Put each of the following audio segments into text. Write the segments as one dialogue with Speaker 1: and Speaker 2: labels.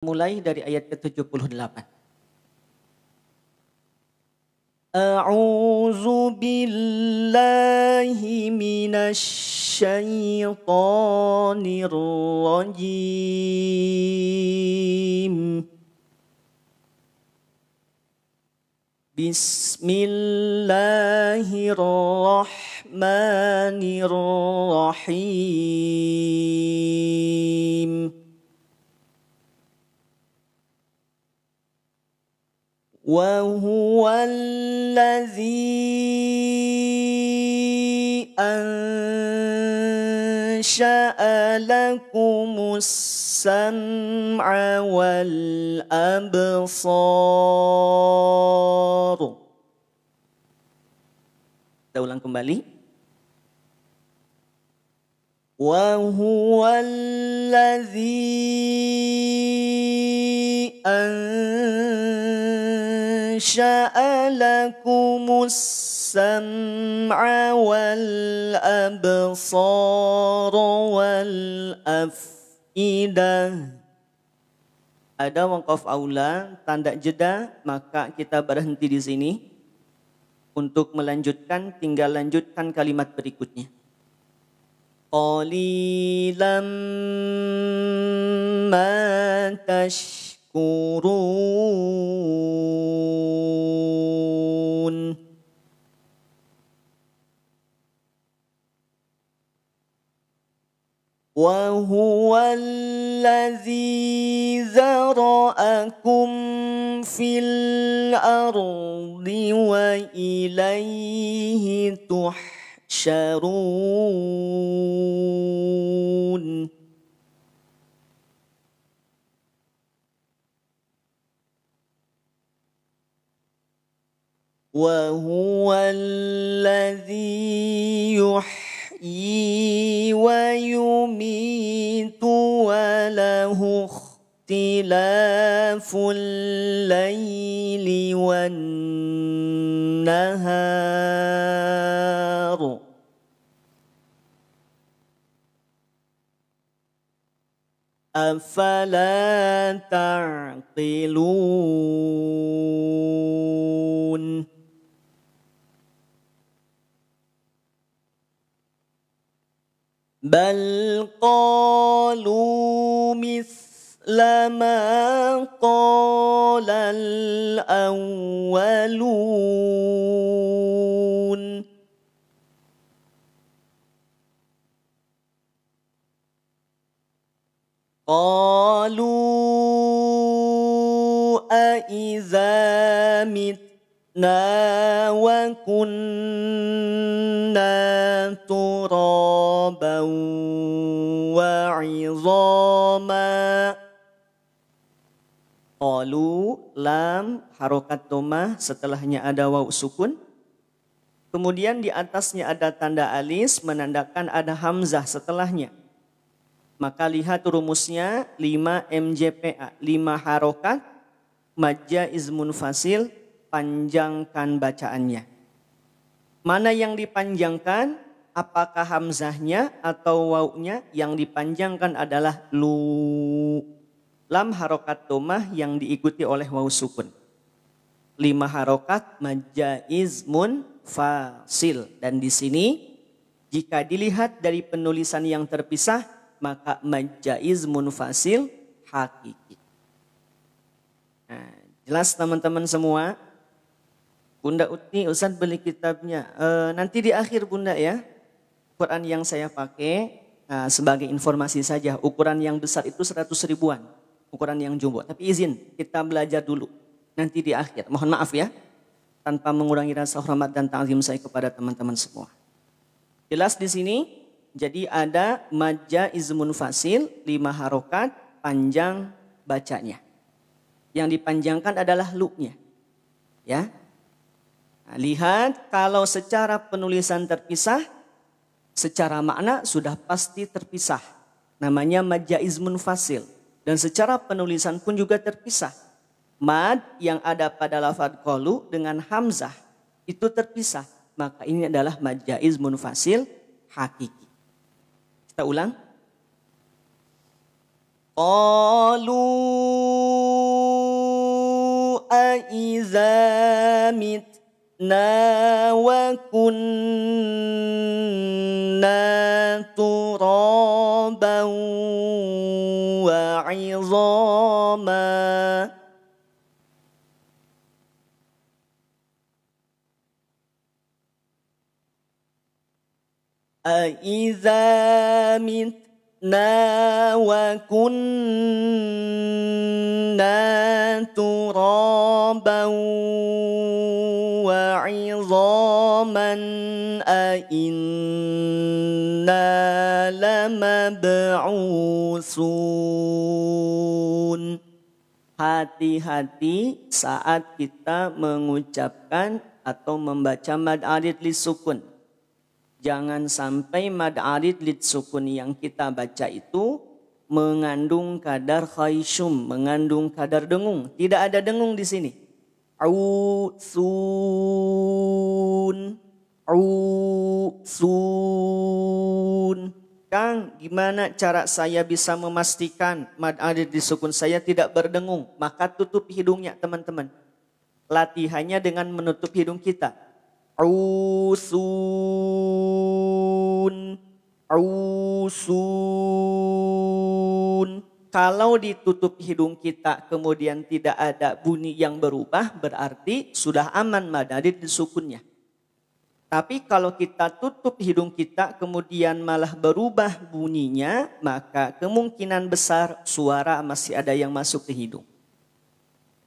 Speaker 1: Mulai dari ayat ke-78. A'udzu billahi minasy syaithanir rajim. Bismillahirrahmanirrahim. وهو الذي أنشأ لكم السمع والأبصار. Kita ulang kembali. وهو الذي أنشأ لكم السمع والأبصار والأفئدة. Ada waqaf aula, tanda jeda, maka kita berhenti di sini. Untuk melanjutkan, tinggal lanjutkan kalimat berikutnya. Qalilan ma tashkurun. Wa huwa allazi zara'akum fil ardi wa ilayhi tuhsyarun. وهو الذي يحيي ويميت وله اختلاف الليل والنهار. أفلا تعقلون. بل قالوا مثل ما قال الأولون. قالوا أإذا متنا وكنا ترابا وعظاما. Qalu, lam, harokat domah, setelahnya ada waw sukun. Kemudian di atasnya ada tanda alis menandakan ada hamzah setelahnya. Maka lihat rumusnya 5 MJPA, 5 harokat, majja izmun fasil, panjangkan bacaannya. Mana yang dipanjangkan? Apakah hamzahnya atau wawnya? Yang dipanjangkan adalah lu. Lam harokat domah yang diikuti oleh waw sukun. 5 harokat majja izmun fasil. Dan di sini jika dilihat dari penulisan yang terpisah, maka majaiz munfasil hakiki. Nah, jelas teman-teman semua? Bunda Uti, Ustaz beli kitabnya. Nanti di akhir Bunda ya. Quran yang saya pakai sebagai informasi saja. Ukuran yang besar itu 100 ribuan. Ukuran yang jumbo. Tapi izin kita belajar dulu. Nanti di akhir. Mohon maaf ya. Tanpa mengurangi rasa hormat dan ta'zim saya kepada teman-teman semua. Jelas di sini? Jadi ada majja izmun fasil, 5 harokat, panjang bacanya. Yang dipanjangkan adalah lu-nya. Ya. Nah, lihat kalau secara penulisan terpisah, secara makna sudah pasti terpisah. Namanya majja izmun fasil. Dan secara penulisan pun juga terpisah. Mad yang ada pada lafadz qalu dengan hamzah itu terpisah. Maka ini adalah majja izmun fasil hakiki. Kita ulang. Qalu aiza mitna wa kunna turaban wa izama. Aiza mitna wa kunna turaban wa izaman a inna lamab'usun. Hati-hati saat kita mengucapkan atau membaca mad arid lisukun. Jangan sampai mad arid lid sukun yang kita baca itu mengandung kadar khayshum, mengandung kadar dengung. Tidak ada dengung di sini. Ausun, ausun. Kang, gimana cara saya bisa memastikan mad arid lid sukun saya tidak berdengung? Maka tutup hidungnya teman-teman. Latihannya dengan menutup hidung kita. Ausun, ausun. Kalau ditutup hidung kita kemudian tidak ada bunyi yang berubah, berarti sudah aman mad arid disukunnya. Tapi kalau kita tutup hidung kita kemudian malah berubah bunyinya, maka kemungkinan besar suara masih ada yang masuk ke hidung.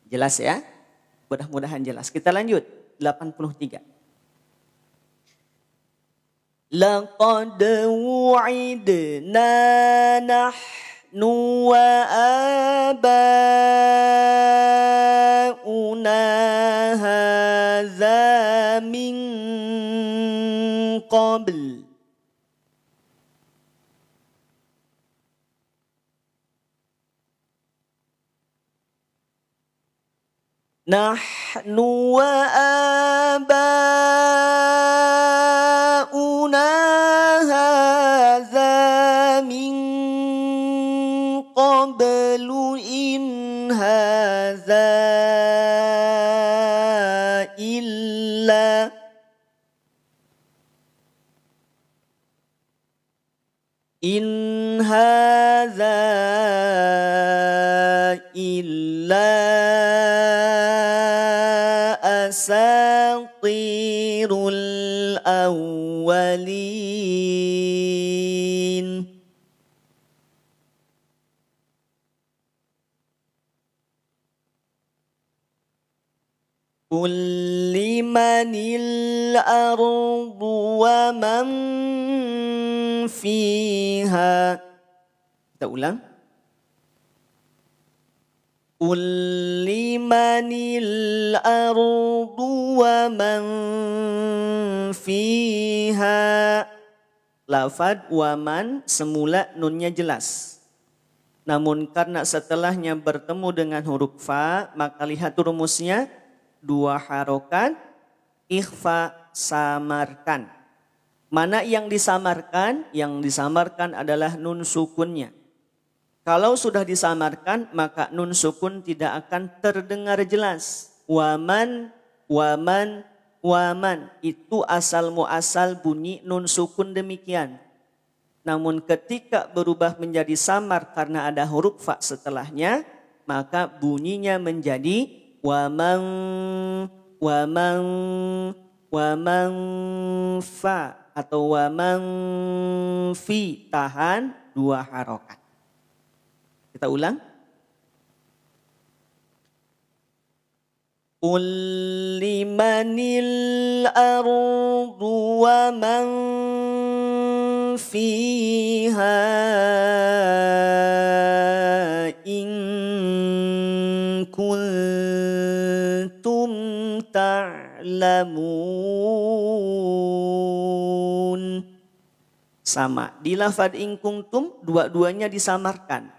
Speaker 1: Jelas ya? Mudah-mudahan jelas. Kita lanjut. 83. Laqad wu'idna nahnu wa abauna hadza min qabl. Nahnu wa abauna hadza min qablu in hadza illa asatirul awwalin. Qul limanil ardu wa man fiha. Kita ulang. Qul limanil ardu wa man fiha. Lafad waman semula nunnya jelas. Namun karena setelahnya bertemu dengan huruf fa, maka lihat rumusnya 2 harokat, ikhfa, samarkan. Mana yang disamarkan? Yang disamarkan adalah nun sukunnya. Kalau sudah disamarkan, maka nun sukun tidak akan terdengar jelas. Waman, waman, waman. Itu asal muasal bunyi nun sukun demikian. Namun ketika berubah menjadi samar karena ada huruf fa setelahnya, maka bunyinya menjadi waman, waman, waman fa atau waman fi. Tahan 2 harokat. Kita ulang. Qul limanil ardu wa man fiha in kuntum ta'lamun. Sama, di lafad in kuntum dua-duanya disamarkan.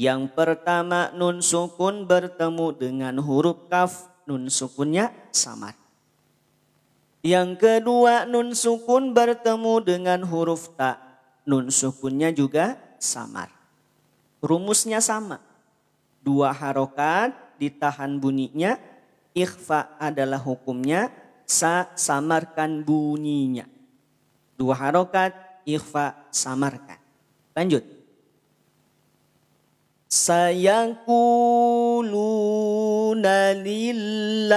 Speaker 1: Yang pertama nun sukun bertemu dengan huruf kaf, nun sukunnya samar. Yang kedua nun sukun bertemu dengan huruf ta, nun sukunnya juga samar. Rumusnya sama. 2 harokat ditahan bunyinya. Ikhfa adalah hukumnya. Samarkan bunyinya. 2 harokat, ikhfa, samarkan. Lanjut. Sayaquluna lillah.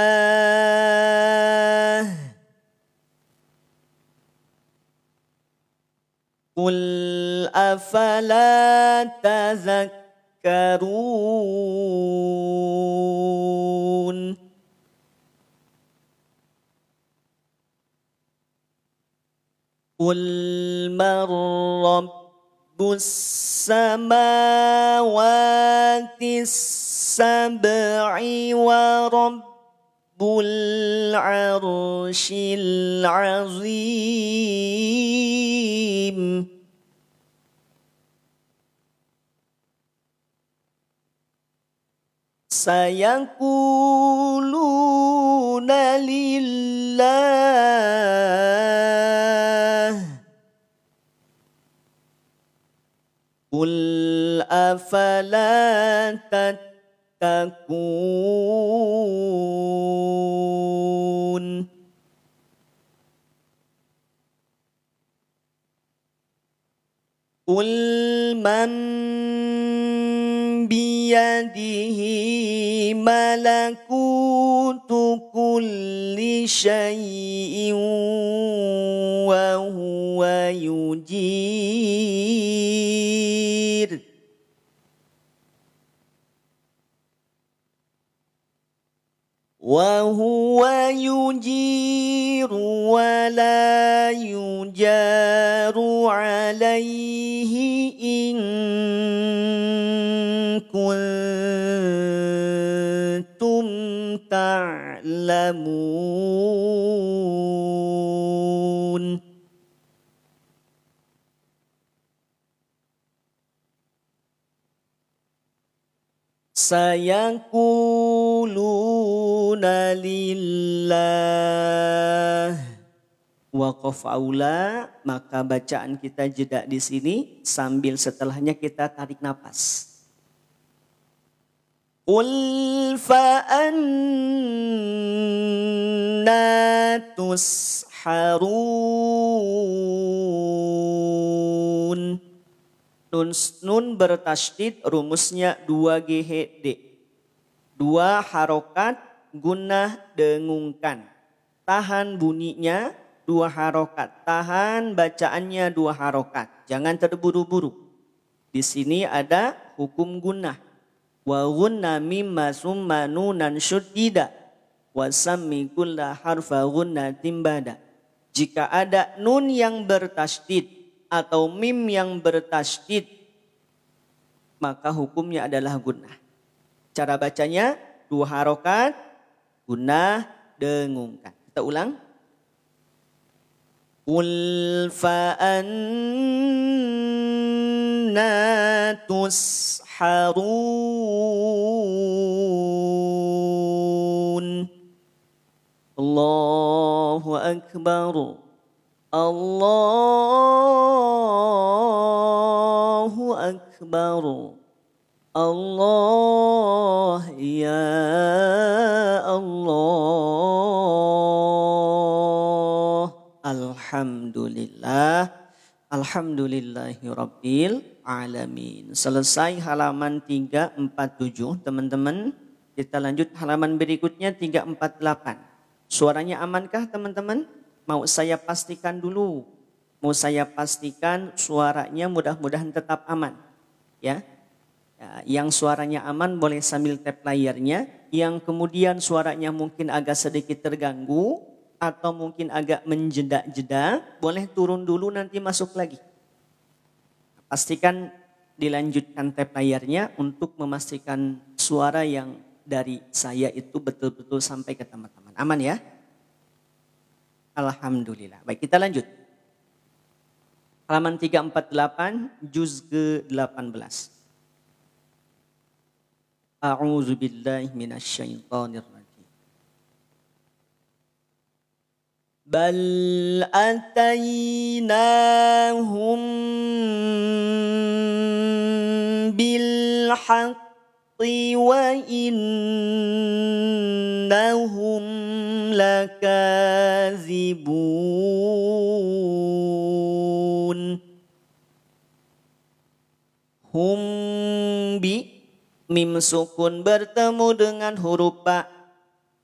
Speaker 1: Qul afala tazakkarun. Qul man rabbus samawati sab'i wa rabbul arsyil azim. Sayaquluna lillah. Qul afala tattaqun. Qul man biyadihi malakutu kulli syai'in wa huwa yujir. Wa huwa yujiru wa la yujaru alaihi in kuntum ta'lamun. Sayaquluna lillah. Waqaf aula, maka bacaan kita jeda di sini sambil setelahnya kita tarik napas. Qul fa anna tusharun. Nun bertasydid, rumusnya 2 GHD. 2 harokat gunnah dengungkan. Tahan bunyinya 2 harokat. Tahan bacaannya 2 harokat. Jangan terburu-buru. Di sini ada hukum gunnah. Wa gunna mimma summa nunan syuddida. Wa sammi kulla harfa gunnatin bada. Jika ada nun yang bertasydid atau mim yang bertasydid, maka hukumnya adalah gunnah. Cara bacanya 2 harokat, gunnah, dengungkan. Kita ulang. Qul fa anna tusharun. Allahu akbar. Allahu akbar. Allah ya Allah. Alhamdulillah. Alhamdulillahi rabbil alamin. Selesai halaman 347 teman-teman. Kita lanjut halaman berikutnya 348. Suaranya amankah teman-teman? Mau saya pastikan dulu. Mau saya pastikan suaranya mudah-mudahan tetap aman. Ya. Yang suaranya aman boleh sambil tap layarnya. Yang kemudian suaranya mungkin agak sedikit terganggu atau mungkin agak menjeda-jeda, boleh turun dulu nanti masuk lagi. Pastikan dilanjutkan tap layarnya untuk memastikan suara yang dari saya itu betul-betul sampai ke teman-teman. Aman ya? Alhamdulillah. Baik, kita lanjut. Halaman 348, juz ke-18. A'udzu billahi minasyaitonir rajim. Bal atainahum bil haqqi wa innahum lakazibun. Hum bi mim sukun bertemu dengan huruf ba,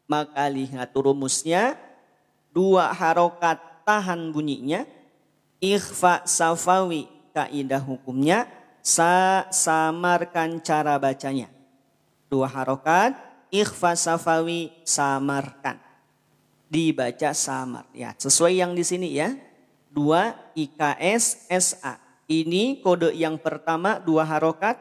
Speaker 1: maka lihat rumusnya, 2 harokat tahan bunyinya, ikhfa safawi kaidah hukumnya, samarkan cara bacanya. 2 harokat, ikhfa safawi samarkan, dibaca samar ya, sesuai yang di sini ya, 2 IKS SA. Ini kode yang pertama 2 harokat,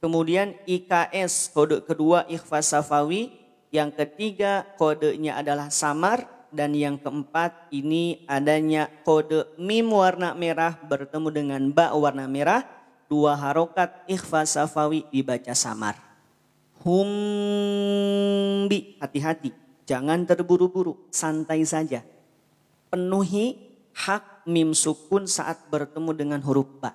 Speaker 1: kemudian IKS kode kedua ikhfa safawi, yang ketiga kodenya adalah samar, dan yang keempat ini adanya kode mim warna merah bertemu dengan ba warna merah, 2 harokat ikhfa safawi dibaca samar. Humbi, hati-hati, jangan terburu-buru, santai saja. Penuhi hak mim sukun saat bertemu dengan huruf ba.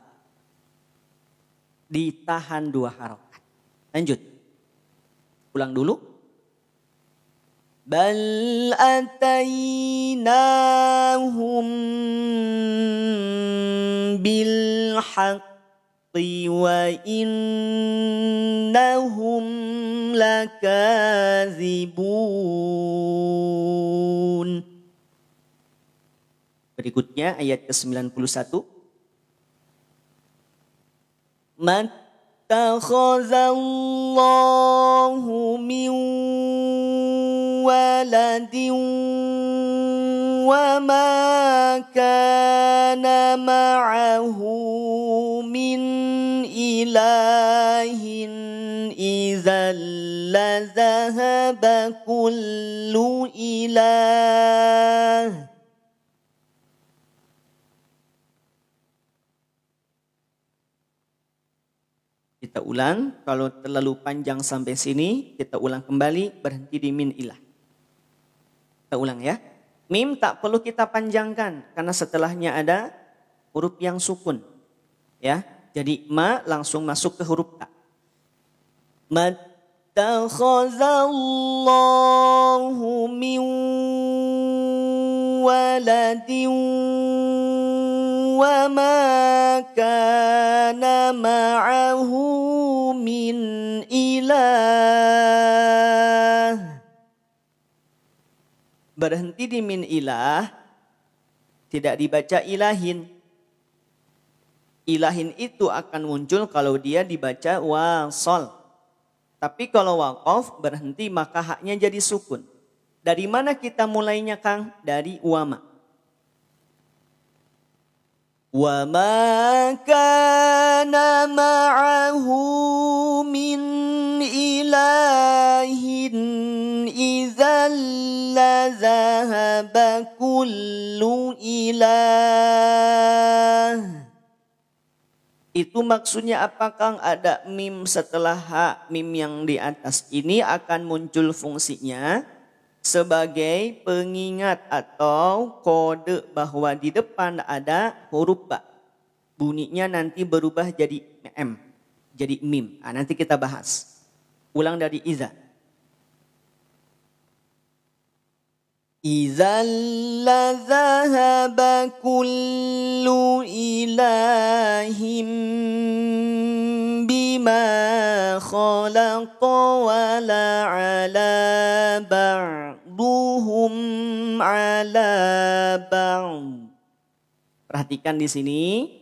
Speaker 1: Ditahan 2 harokat. Lanjut. Ulang dulu. Bal atainahum bil haqqi wa innahum lakazibun. Berikutnya ayat ke-91. Mattakhazallahu min waladin wa ma kana ma'ahu min ilahin idzal lazahaba kullu ilah. Kita ulang, kalau terlalu panjang sampai sini, kita ulang kembali, berhenti di min ilah. Kita ulang ya. Mim tak perlu kita panjangkan, karena setelahnya ada huruf yang sukun. Ya, jadi ma langsung masuk ke huruf ta. Mattakhazallahu min waladin wa ma kana ma'ahu min ilah. Berhenti di min ilah, tidak dibaca ilahin. Ilahin itu akan muncul kalau dia dibaca wasol. Tapi kalau waqaf berhenti maka haknya jadi sukun. Dari mana kita mulainya Kang? Dari wama. Wa ma kana ma'ahu min ilahin idzal lazahaba kullu ilah. Itu maksudnya apakah ada mim setelah ha? Mim yang di atas ini akan muncul fungsinya sebagai pengingat atau kode bahwa di depan ada huruf ba. Bunyinya nanti berubah jadi m, jadi mim. Nah, nanti kita bahas. Ulang dari iza. Idzal lazahaba kullu ilahim bima khalaqa wa la'ala ba'duhum ala ba'd. Perhatikan di sini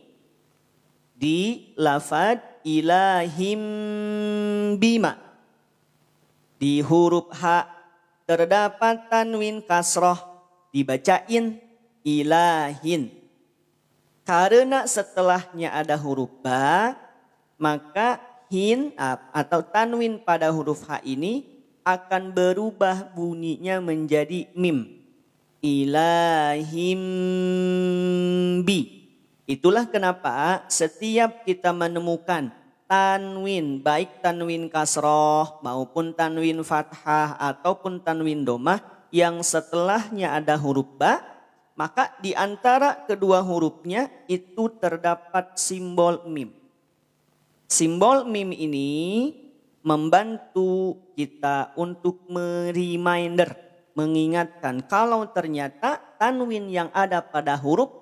Speaker 1: di lafad ilahim bima, di huruf ha terdapat tanwin kasroh, dibacain ilahin. Karena setelahnya ada huruf ba, maka hin atau tanwin pada huruf ha ini akan berubah bunyinya menjadi mim. Ilahim bi. Itulah kenapa setiap kita menemukan tanwin, baik tanwin kasroh maupun tanwin fathah ataupun tanwin domah yang setelahnya ada huruf ba, maka di antara kedua hurufnya itu terdapat simbol mim. Simbol mim ini membantu kita untuk mereminder, mengingatkan kalau ternyata tanwin yang ada pada huruf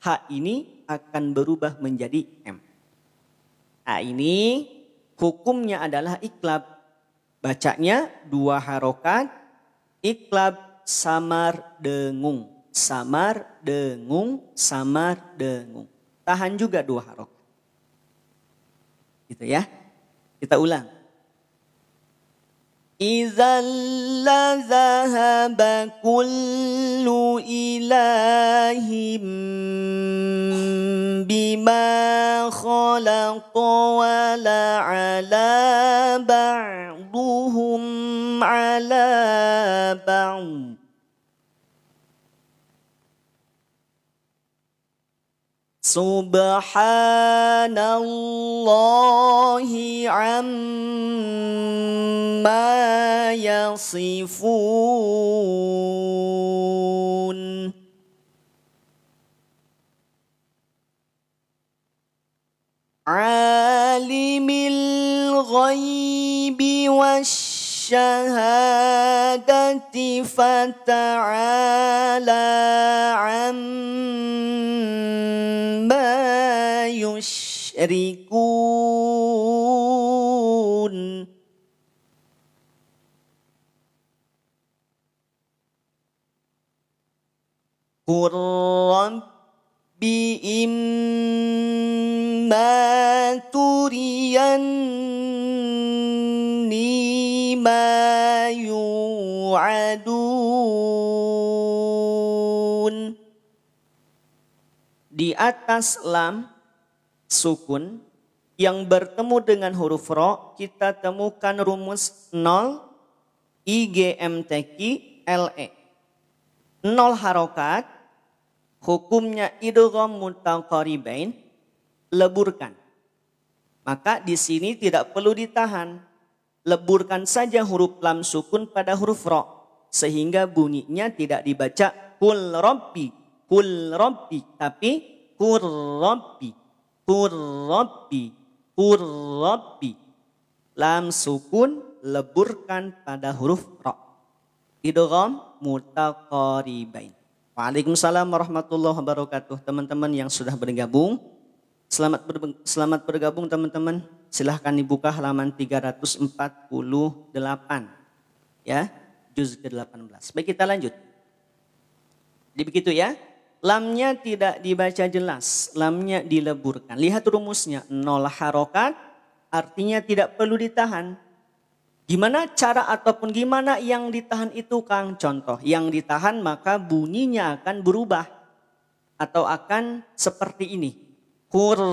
Speaker 1: H ini akan berubah menjadi M. H ini hukumnya adalah iklab. Bacanya 2 harokat, iklab samar dengung. Samar dengung, samar dengung. Tahan juga 2 harokat. Gitu ya. Kita ulang. Idzal la zahaba kullu ilahim bima khalaqa wa la ala ba'duhum ala ba'd. Subhanallahi amma yasifun. Alimil ghaibi wasyahadati fata'ala amma yusyrikun. Qur rabbi imma turiyanni ma yu'adun. Di atas lam sukun yang bertemu dengan huruf ro, kita temukan rumus 0 IGMTQ LE. 0 harokat, hukumnya idgham mutaqaribain, leburkan. Maka di sini tidak perlu ditahan. Leburkan saja huruf lam sukun pada huruf ro, sehingga bunyinya tidak dibaca kul rabbi, tapi kur rabbi, kur rabbi, kur rabbi. Lam sukun leburkan pada huruf ro. Idgham mutaqaribain. Waalaikumsalam warahmatullahi wabarakatuh. Teman-teman yang sudah bergabung, selamat bergabung teman-teman. Silahkan dibuka halaman 348 ya, juz ke-18. Baik, kita lanjut. Jadi begitu ya. Lamnya tidak dibaca jelas, lamnya dileburkan. Lihat rumusnya, 0 harokat artinya tidak perlu ditahan. Gimana cara ataupun gimana yang ditahan itu, Kang? Contoh, yang ditahan maka bunyinya akan berubah atau akan seperti ini. Qurrabbi,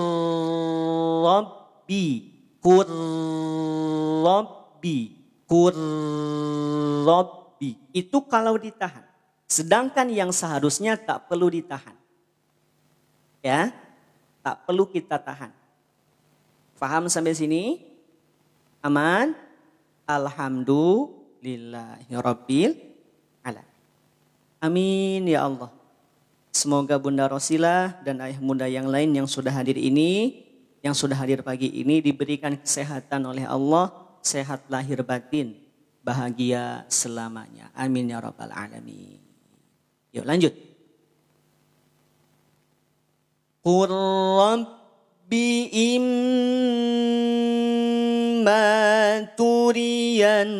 Speaker 1: qurrabbi, qurrabbi. Itu kalau ditahan. Sedangkan yang seharusnya tak perlu ditahan. Ya, tak perlu kita tahan. Faham sampai sini? Aman? Alhamdulillahirabbil alamin. Amin ya Allah. Semoga Bunda Rosilah dan ayah bunda yang lain yang sudah hadir ini, yang sudah hadir pagi ini diberikan kesehatan oleh Allah, sehat lahir batin, bahagia selamanya. Amin ya rabbal alamin. Yuk lanjut. Qur rabbi imma turiyanni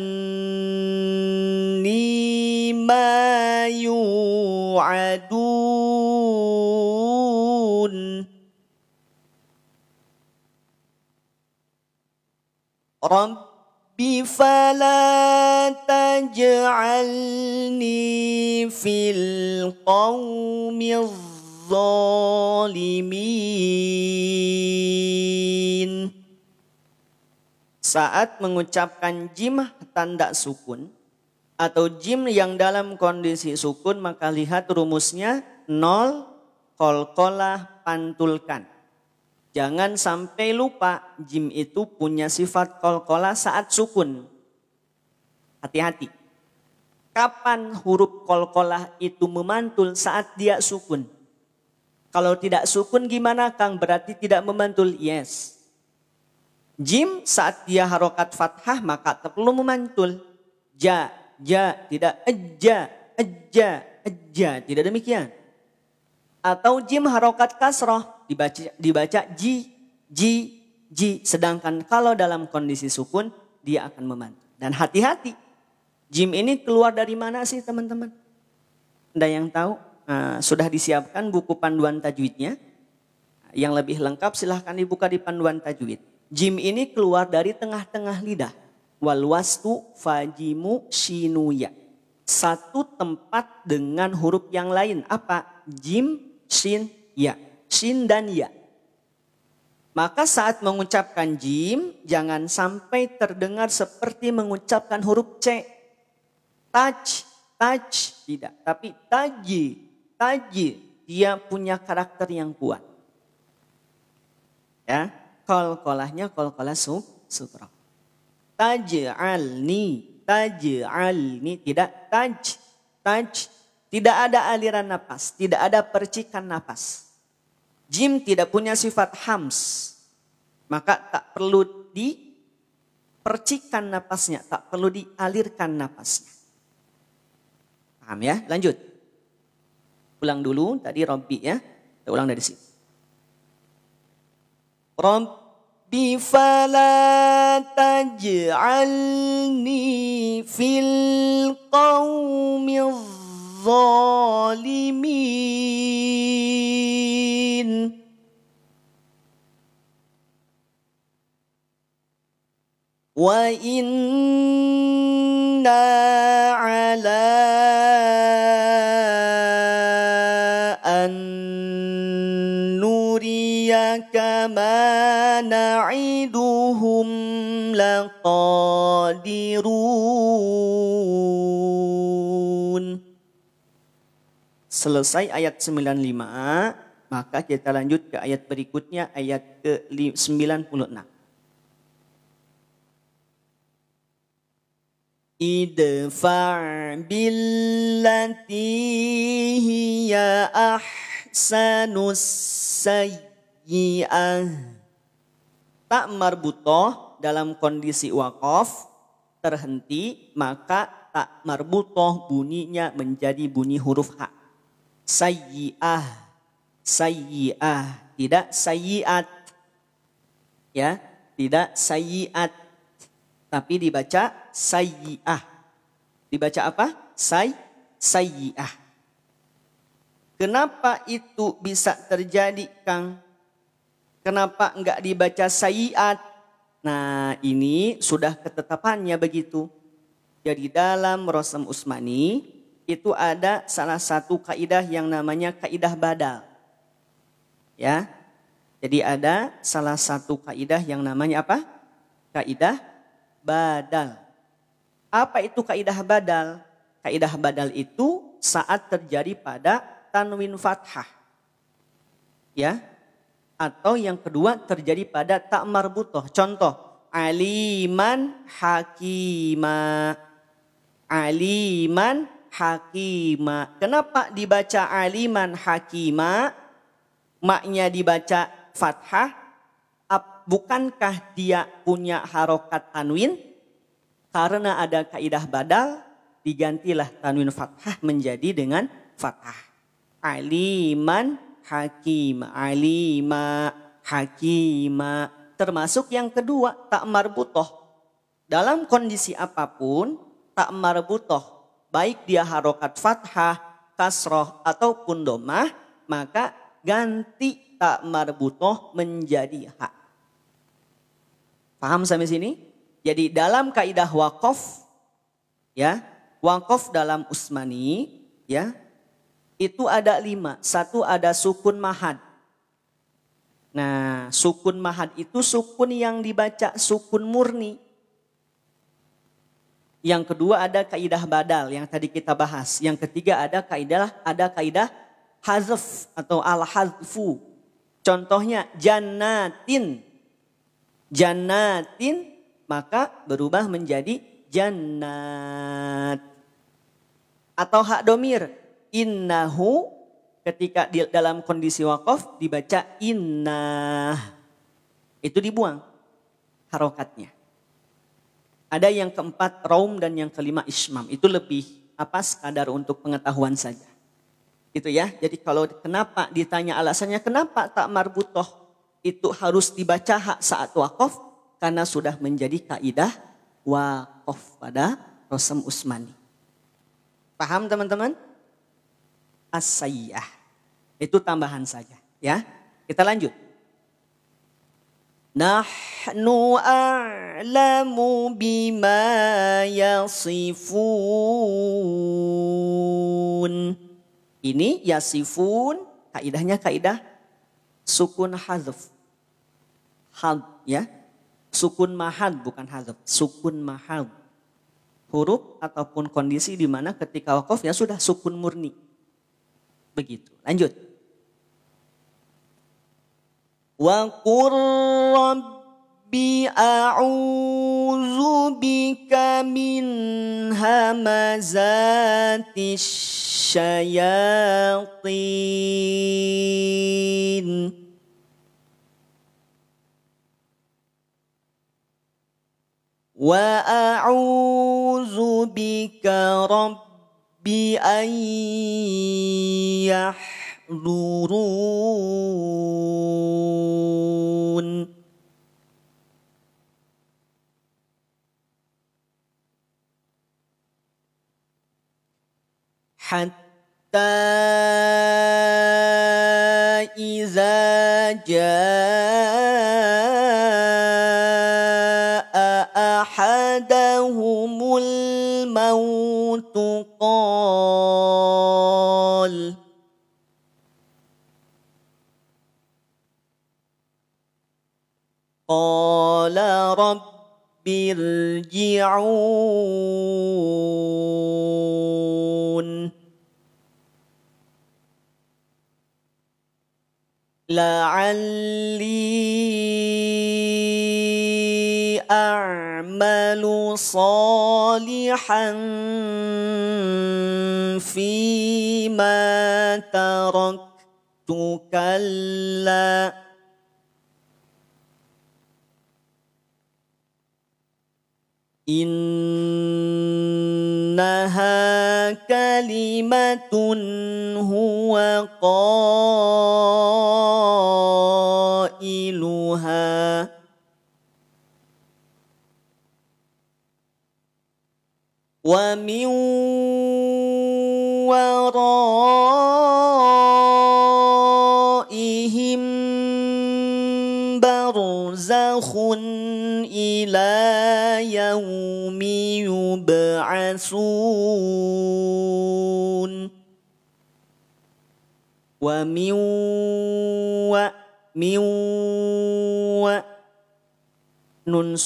Speaker 1: ma yu'adun. Rabbi fala taj'alni fil qawmi zalimin. Saat mengucapkan jim tanda sukun atau jim yang dalam kondisi sukun, maka lihat rumusnya 0 qalqalah pantulkan. Jangan sampai lupa jim itu punya sifat qalqalah saat sukun. Hati-hati. Kapan huruf qalqalah itu memantul? Saat dia sukun. Kalau tidak sukun gimana, Kang? Berarti tidak memantul. Yes. Jim saat dia harokat fathah maka tak perlu memantul. Ja, tidak eja, tidak demikian. Atau jim harokat kasroh dibaca ji. Sedangkan kalau dalam kondisi sukun dia akan memantul. Dan hati-hati, jim ini keluar dari mana sih teman-teman? Ada yang tahu? Nah, sudah disiapkan buku panduan tajwidnya. Yang lebih lengkap silahkan dibuka di panduan tajwid. Jim ini keluar dari tengah-tengah lidah. Wal wastu fajimu shinuya. Satu tempat dengan huruf yang lain. Apa? Jim, shin, ya. Shin dan ya. Maka saat mengucapkan jim, jangan sampai terdengar seperti mengucapkan huruf C. Taj, tidak. Tapi taji. Dia punya karakter yang kuat. Ya. Qalqalahnya qalqalah sukra. Taj'alni, tidak taj. Tidak ada aliran napas, tidak ada percikan napas. Jim tidak punya sifat hams. Maka tak perlu dipercikan napasnya, tak perlu dialirkan napasnya. Paham ya? Lanjut. Ulang dulu tadi Rabbi ya. Kita ulang dari sini. Rabbi fala taj'alni fil qawmi zalimin. Wa inna ala an nuriyaka ma na'iduhum laqadirun. Selesai ayat 95, maka kita lanjut ke ayat berikutnya, ayat ke-96. Idfa' billati hiya ahsanus sayyi'ah. Tak marbutoh dalam kondisi waqaf terhenti, maka tak marbutoh bunyinya menjadi bunyi huruf H. Sayyi'ah, tidak sayyi'at. Ya, tidak sayyi'at. Tapi dibaca sayyi'ah. Dibaca apa? Sayyi'ah. Kenapa itu bisa terjadi, Kang? Kenapa enggak dibaca sayyi'at? Nah, ini sudah ketetapannya begitu. Jadi dalam Rosam Usmani itu ada salah satu kaidah yang namanya kaidah badal. Ya. Jadi ada salah satu kaidah yang namanya apa? Kaidah badal. Apa itu kaidah badal? Kaidah badal itu saat terjadi pada tanwin fathah. Ya. Atau yang kedua terjadi pada tak marbutoh. Contoh, aliman hakima. Aliman hakima. Kenapa dibaca aliman hakima? Maknya dibaca fathah. Bukankah dia punya harokat tanwin? Karena ada kaidah badal, digantilah tanwin fathah menjadi dengan fathah. Aliman hakima, alima hakima. Termasuk yang kedua, tak marbutoh. Dalam kondisi apapun, tak marbutoh, baik dia harokat fathah, kasroh ataupun domah, maka ganti tak marbutoh menjadi hak. Paham sampai sini? Jadi dalam kaidah waqaf, ya, waqaf dalam Usmani, ya, itu ada 5. Satu ada sukun mahad. Nah, sukun mahad itu sukun yang dibaca sukun murni. Yang kedua ada kaidah badal yang tadi kita bahas. Yang ketiga ada kaidah hazf atau al-hazfu. Contohnya jannatin. Jannatin maka berubah menjadi jannat. Atau hak domir. Innahu ketika dalam kondisi waqaf dibaca innah. Itu dibuang. harokatnya. Ada yang keempat raum dan yang kelima ismam. Itu lebih sekadar untuk pengetahuan saja. Itu ya. Jadi kalau kenapa ditanya alasannya kenapa tak marbutoh itu harus dibaca hak saat wakaf, karena sudah menjadi kaidah wakaf pada Rasam Utsmani. Paham teman-teman? As-sayyah. Itu tambahan saja ya. Kita lanjut. Nahnu a'lamu bima yasifun. Ini yasifun, kaidahnya kaidah sukun hadzf. Had ya. Sukun mahad bukan hadzf, sukun mahad. Huruf ataupun kondisi di mana ketika wakaf ya sudah sukun murni. Begitu. Lanjut. Wa qur rabbi a'udzu bika min hamazatis syayatin. Wa a'udzu bika rabbi an yahdurun. Hatta iza ahadahumul mautu qala rabbirji'un la'alli a'malu salihan fima taraktu kalla innaha kalimatun huwa qailuha wa min waraihim barzakhun ila yaumi yub'atsun wa min nun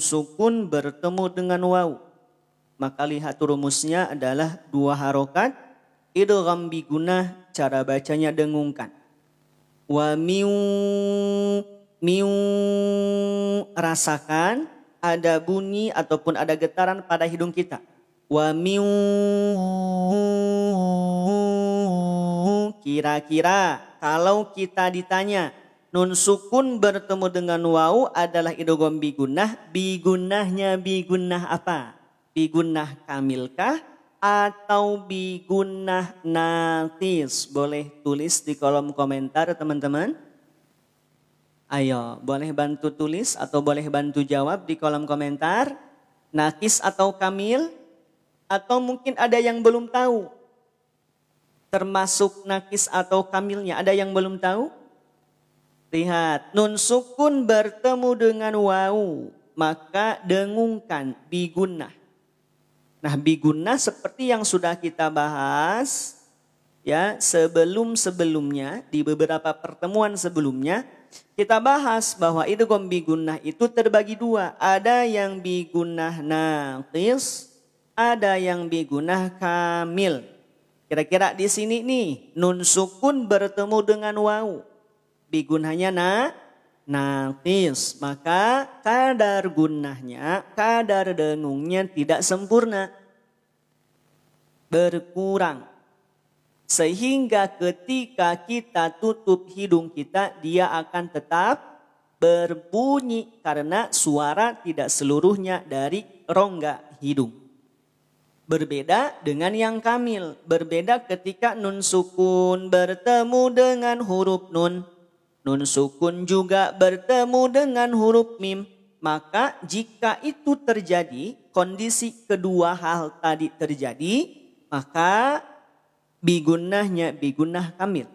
Speaker 1: sukun bertemu dengan waw, maka lihat rumusnya adalah 2 harokat idgham bi gunnah, cara bacanya dengungkan. Wa miu rasakan ada bunyi ataupun ada getaran pada hidung kita. Wa miu kira-kira kalau kita ditanya nun sukun bertemu dengan waw adalah idgham bi gunnah, bi gunnahnya bi gunnah apa? Bi gunnah kamilkah atau bi gunnah naqis? Boleh tulis di kolom komentar teman-teman. Ayo, boleh bantu tulis atau boleh bantu jawab di kolom komentar. Naqis atau kamil? Atau mungkin ada yang belum tahu. Termasuk naqis atau kamilnya, ada yang belum tahu? Lihat, nun sukun bertemu dengan waw, maka dengungkan bi gunnah. Nah, bi gunnah seperti yang sudah kita bahas ya sebelumnya di beberapa pertemuan sebelumnya kita bahas bahwa idgham bi gunnah itu terbagi 2, ada yang bi gunnah naqis, ada yang bi gunnah kamil. Kira-kira di sini nih nun sukun bertemu dengan waw, bi gunnahnya naqis, maka kadar gunnahnya, kadar dengungnya tidak sempurna, berkurang. Sehingga ketika kita tutup hidung kita, dia akan tetap berbunyi karena suara tidak seluruhnya dari rongga hidung. Berbeda dengan yang kamil. Berbeda ketika nun sukun bertemu dengan huruf nun. Nun sukun juga bertemu dengan huruf mim. Maka jika itu terjadi, kondisi kedua hal tadi terjadi, maka bigunnahnya bigunnah kamil.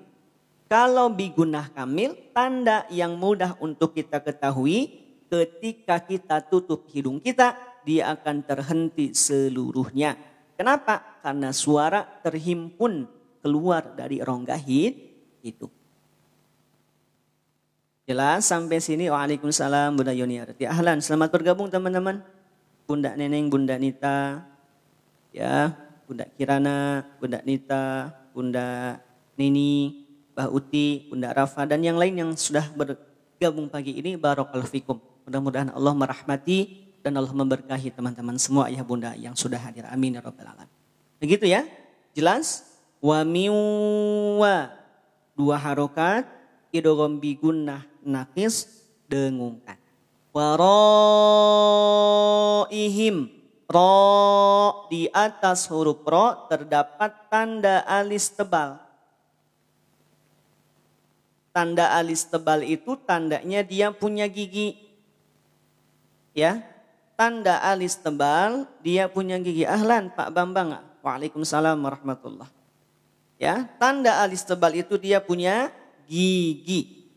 Speaker 1: Kalau bigunnah kamil, tanda yang mudah untuk kita ketahui, ketika kita tutup hidung kita, dia akan terhenti seluruhnya. Kenapa? Karena suara terhimpun keluar dari rongga hidung. Jelas sampai sini? Waalaikumsalam Bunda Yuniarti. Ahlan, selamat bergabung teman-teman. Bunda Neneng, Bunda Nita, ya, Bunda Kirana, Bunda Nita, Bunda Nini, Mbah Uti, Bunda Rafa, dan yang lain yang sudah bergabung pagi ini. Barakallahu fikum. Mudah-mudahan Allah merahmati dan Allah memberkahi teman-teman semua ayah bunda yang sudah hadir. Amin ya rabbal alamin. Begitu ya? Jelas? Wa miwa, 2 harokat, idgham bi gunnah naqis, dengungkan. Waraihim, ro, di atas huruf ro terdapat tanda alis tebal. Tanda alis tebal itu tandanya dia punya gigi. Ya, tanda alis tebal dia punya gigi. Ahlan Pak Bambang. Waalaikumsalam warahmatullah. Ya, tanda alis tebal itu dia punya gigi.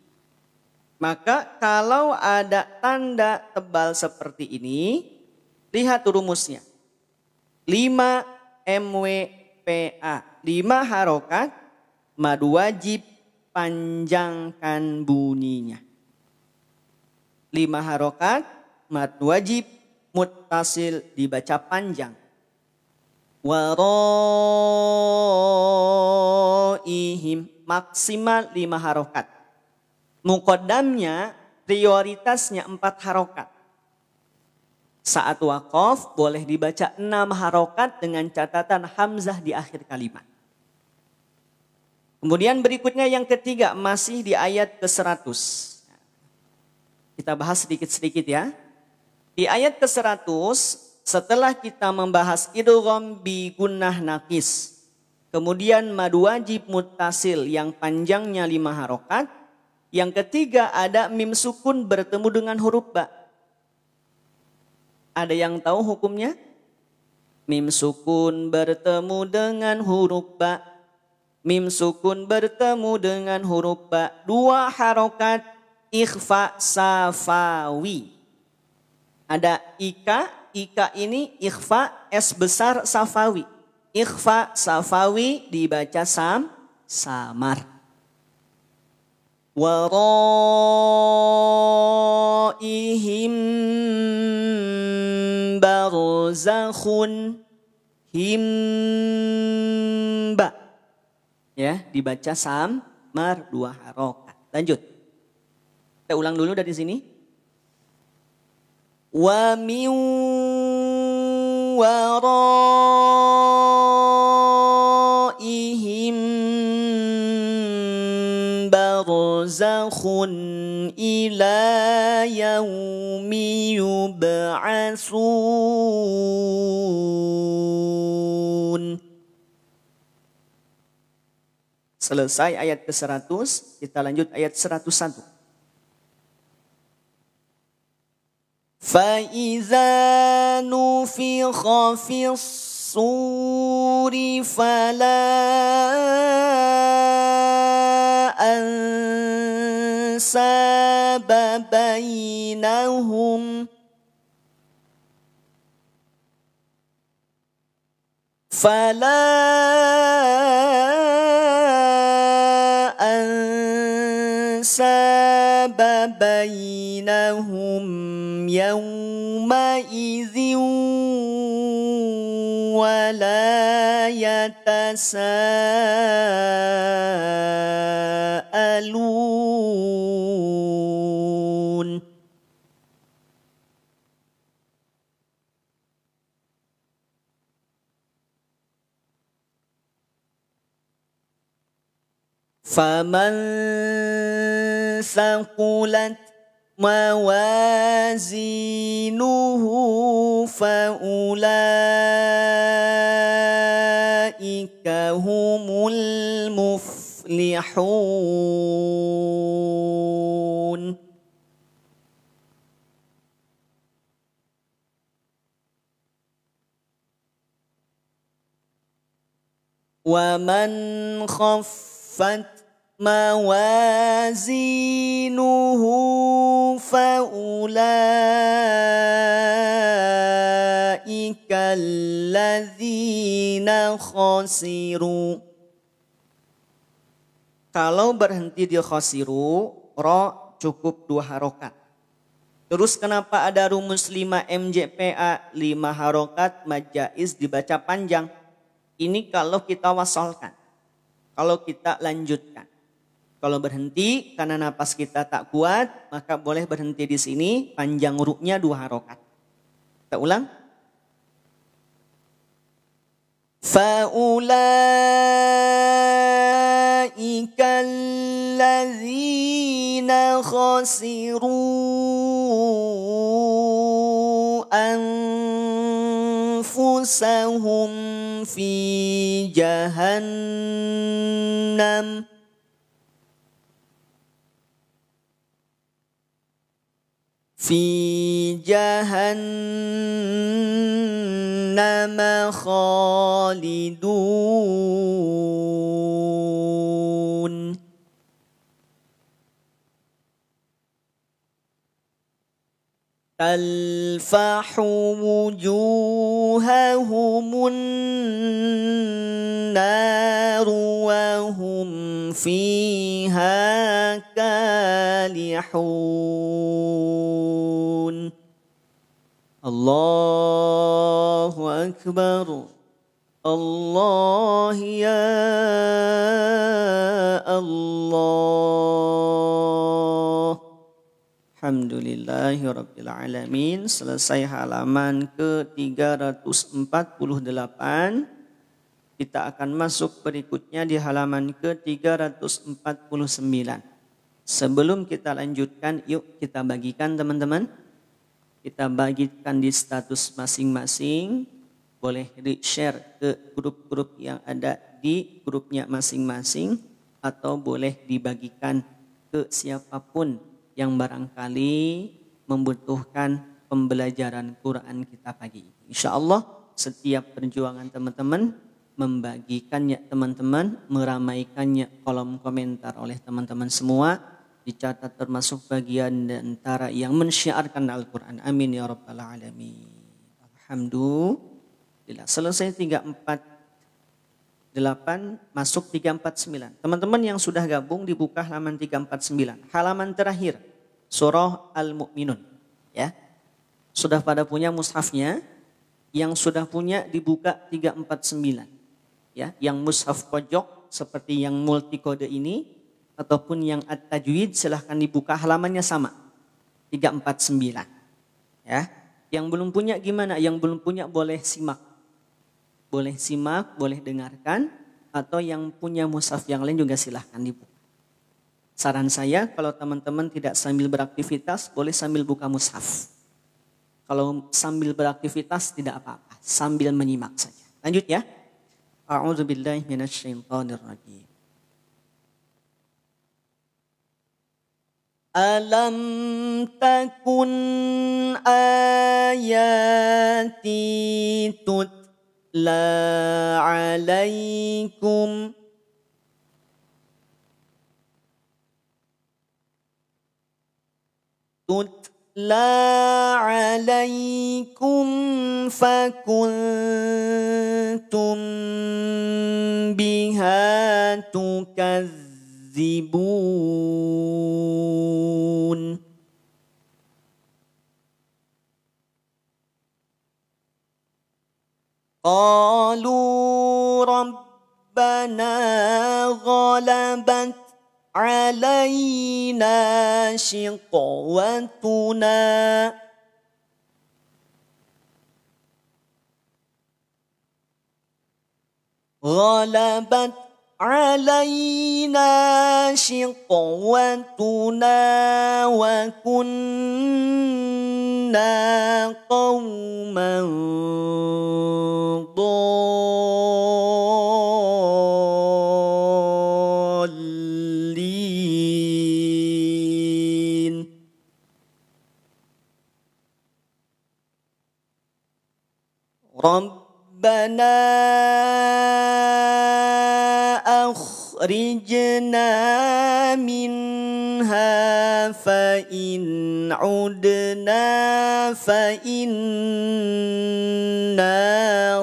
Speaker 1: Maka kalau ada tanda tebal seperti ini, lihat rumusnya. 5 MWPA, 5 harokat, mad wajib, panjangkan bunyinya. 5 harokat, mad wajib, muttasil, dibaca panjang. Waraihim, maksimal 5 harokat. Muqaddamnya, prioritasnya 4 harokat. Saat waqaf boleh dibaca 6 harokat dengan catatan hamzah di akhir kalimat. Kemudian berikutnya yang ketiga, masih di ayat ke-100. Kita bahas sedikit-sedikit ya. Di ayat ke-100, setelah kita membahas idgham bi gunnah naqis, kemudian mad wajib muttasil yang panjangnya 5 harokat, yang ketiga ada mim sukun bertemu dengan huruf ba. Ada yang tahu hukumnya? Mim sukun bertemu dengan huruf ba. Mim sukun bertemu dengan huruf ba, 2 harokat, ikhfa safawi. Ada ika ini ikhfa S besar safawi. Ikhfa safawi dibaca samar. Waraihim barzakhun, himba. Ya, dibaca samar 2 harokat. Lanjut. Kita ulang dulu dari sini. Wa min waraihim barzakhun ila yaumi yub'atsun. Selesai ayat ke-100, kita lanjut ayat 101. فَإِذَا نُفِخَ فِي الصُّورِ فَلَا أَنْسَابَ بَيْنَهُمْ يَوْمَئِذٍ وَلَا يَتَسَاءَلُونَ. فمن ثقلت موازينه فأولئك هم المفلحون. ومن خفت موازينه فأولئك الذين خسروا. Kalau berhenti di khasiru, ro cukup 2 harokat. Terus kenapa ada rumus 5 MJPA 5 harokat majaiz dibaca panjang? Ini kalau kita wasolkan, kalau kita lanjutkan. Kalau berhenti karena napas kita tak kuat, maka boleh berhenti di sini, panjang ruknya 2 harokat. Kita ulang. فَأُولَئِكَ الَّذِينَ خَسِرُوا أَنفُسَهُمْ فِي جَهَنَّمَ خالدون. تلفح وجوههم النار وهم فيها كالحون. الله أكبر. الله يا الله. Alhamdulillahirrabbilalamin. Selesai halaman ke-348. Kita akan masuk berikutnya di halaman ke-349. Sebelum kita lanjutkan, yuk kita bagikan teman-teman. Kita bagikan di status masing-masing. Boleh di-share ke grup-grup yang ada di grupnya masing-masing. Atau boleh dibagikan ke siapapun yang barangkali membutuhkan pembelajaran Quran kita pagi ini. Insya Allah setiap perjuangan teman-teman, membagikannya teman-teman, meramaikannya kolom komentar oleh teman-teman semua, dicatat termasuk bagian antara yang mensyiarkan Al-Quran. Amin ya rabbal alamin. Alhamdulillah. Selesai 348, masuk 349. Teman-teman yang sudah gabung dibuka halaman 349. Halaman terakhir surah Al-Mu'minun. Ya. Sudah pada punya mushafnya? Yang sudah punya dibuka 349. Ya, yang mushaf pojok seperti yang multikode ini ataupun yang at-tajwid silahkan dibuka, halamannya sama 349. Ya, yang belum punya gimana? Yang belum punya boleh simak, boleh dengarkan, atau yang punya mushaf yang lain juga silahkan dibuka. Saran saya kalau teman-teman tidak sambil beraktivitas boleh sambil buka mushaf. Kalau sambil beraktivitas tidak apa-apa, sambil menyimak saja. Lanjut ya. A'udzubillahi minasyaitonirrajim. Alam takun ayati tutla alaikum fakuntum biha tukadzibun. Qalu rabbana ghalabat alaina shiqwatuna ghalabat علينا شقوتنا وكنا قوما ضالين. ربنا أخرجنا منها فإن عدنا فإنا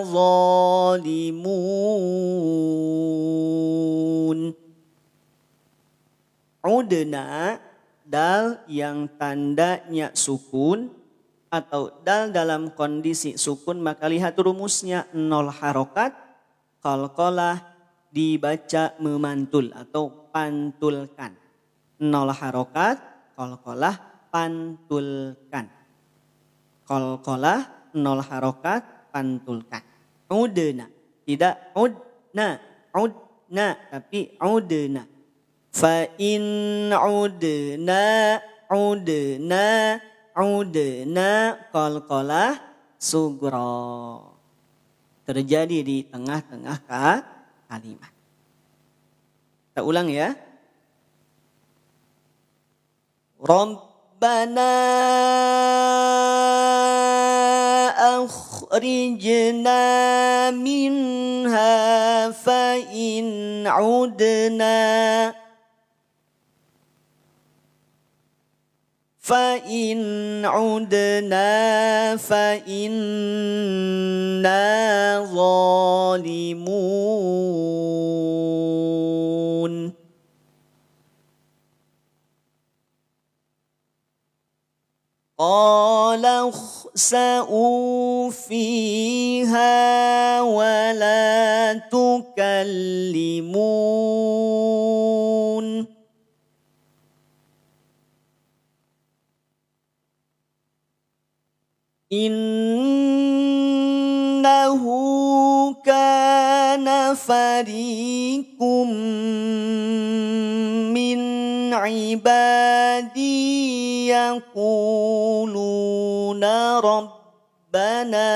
Speaker 1: ظالمون. Udna, dal yang tandanya sukun atau dal dalam kondisi sukun, maka lihat rumusnya 0 harokat, qalqalah dibaca memantul atau pantulkan. 0 harokat, qalqalah pantulkan. Qalqalah 0 harokat, pantulkan. Udna, tidak udna, tapi udna. Fa in udna qalqalah sugra. Terjadi di tengah-tengah kalimat. Kita ulang ya. Rabbana akhrijna minha fa in udna فإن عدنا فإنا ظالمون. قال اخسئوا فيها ولا تكلمون. إنه كان فريق من عبادي يقولون ربنا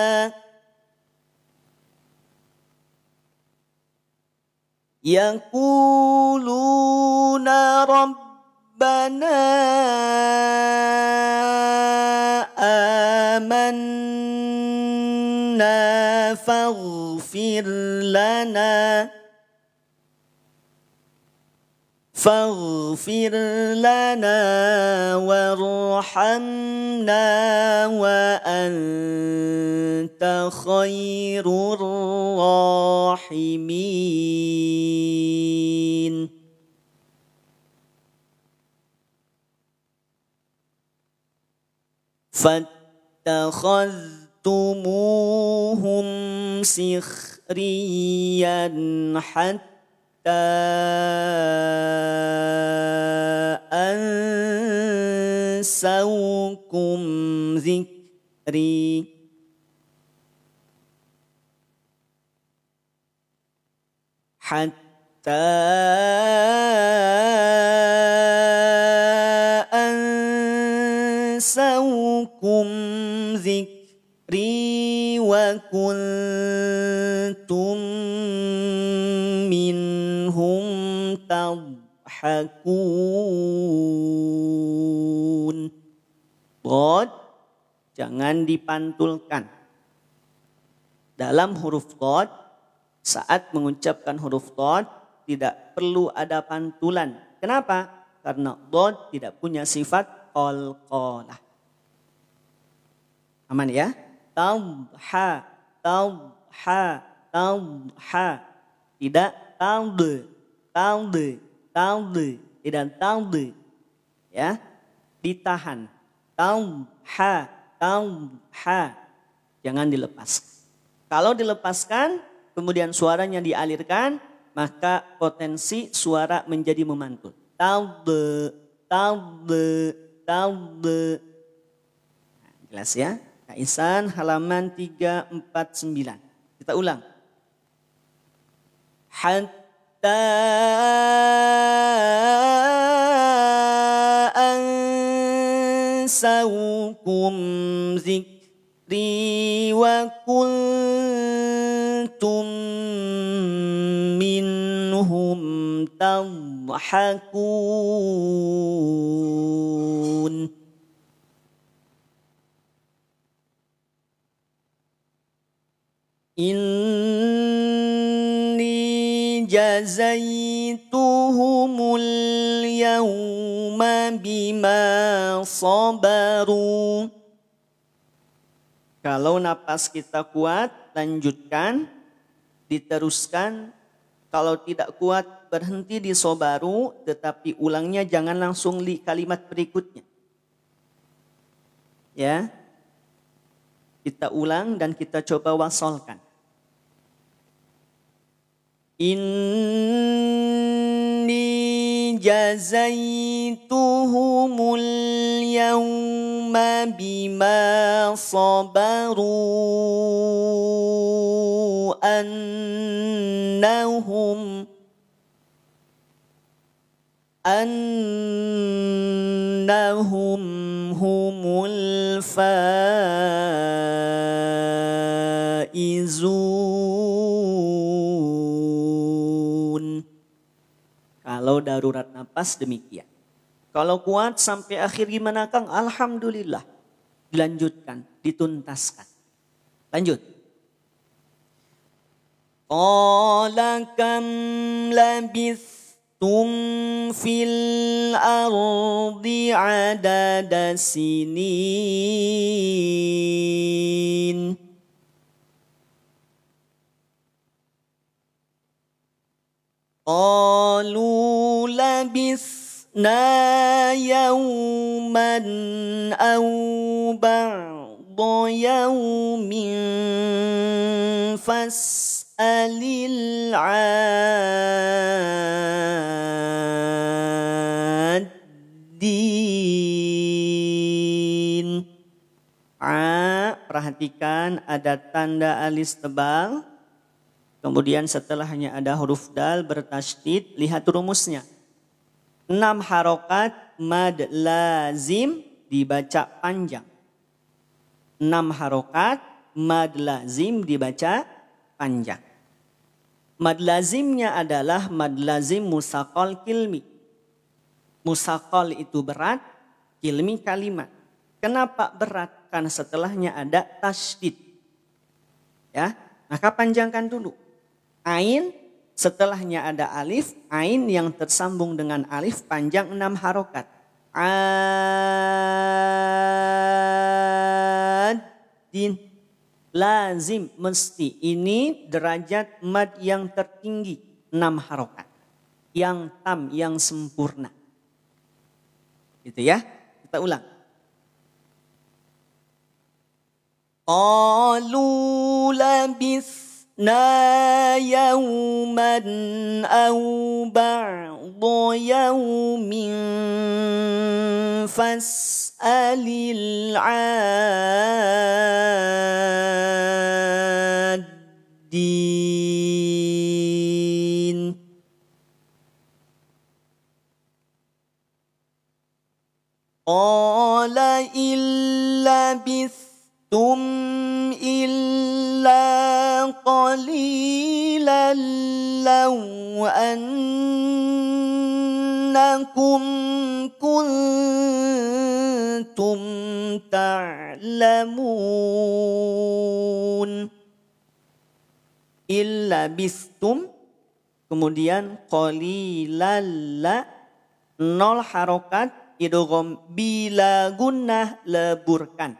Speaker 1: آمنا فاغفر لنا وارحمنا وأنت خير الراحمين. فاتخذتموهم سخريا حتى أنسوكم ذكري وكنتم منهم تضحكون. Dhad jangan dipantulkan. Dalam huruf dhad, saat mengucapkan huruf dhad tidak perlu ada pantulan. Kenapa? Karena dhad tidak punya sifat qalqalah. Aman ya? Tadha, tadha, tadha. Tidak tadha, tadha, tadha. Tidak tadha. Ya, ditahan. Tadha, tadha. Jangan dilepaskan. Kalau dilepaskan, kemudian suaranya dialirkan, maka potensi suara menjadi memantul. Tadha, tadha, tadha. Nah, jelas ya? Kaisan halaman 349. Kita ulang. Hatta ansawkum zikri wa kuntum minhum tadhakun. Inni jazaituhumul yawma bima sabaru. Kalau napas kita kuat, lanjutkan, diteruskan. Kalau tidak kuat, berhenti di sobaru, tetapi ulangnya jangan langsung di kalimat berikutnya. Ya, kita ulang dan kita coba wasolkan. Inni jazaituhumul yawma bima sabaru annahum humul faizun. Kalau darurat napas demikian. Kalau kuat sampai akhir gimana Kang? Alhamdulillah. Dilanjutkan, dituntaskan. Lanjut. Qala kam labithtum fil ardi adada sinin. Qalu labithna yawman aw ba'da yawmin fas'alil 'addin. Perhatikan ada tanda alis tebal. Kemudian setelahnya ada huruf dal bertasydid. Lihat rumusnya. 6 harokat mad lazim dibaca panjang. 6 harokat mad lazim dibaca panjang. Mad lazimnya adalah mad lazim musaqal kilmi. Musaqal itu berat, kilmi kalimat. Kenapa berat? Karena setelahnya ada tasydid. Ya, maka panjangkan dulu. Ain, setelahnya ada alif, ain yang tersambung dengan alif panjang 6 harokat. Adin, lazim, mesti. Ini derajat mad yang tertinggi, 6 harokat. Yang tam, yang sempurna. Gitu ya, kita ulang. Qalu labithna yawman aw ba'da yawmin fas'alil 'addin. Qala illa tum illa qalilan law annakum kuntum ta'lamun. Illa bistum, kemudian qalilan la, 0 harokat idgham bila gunnah, leburkan.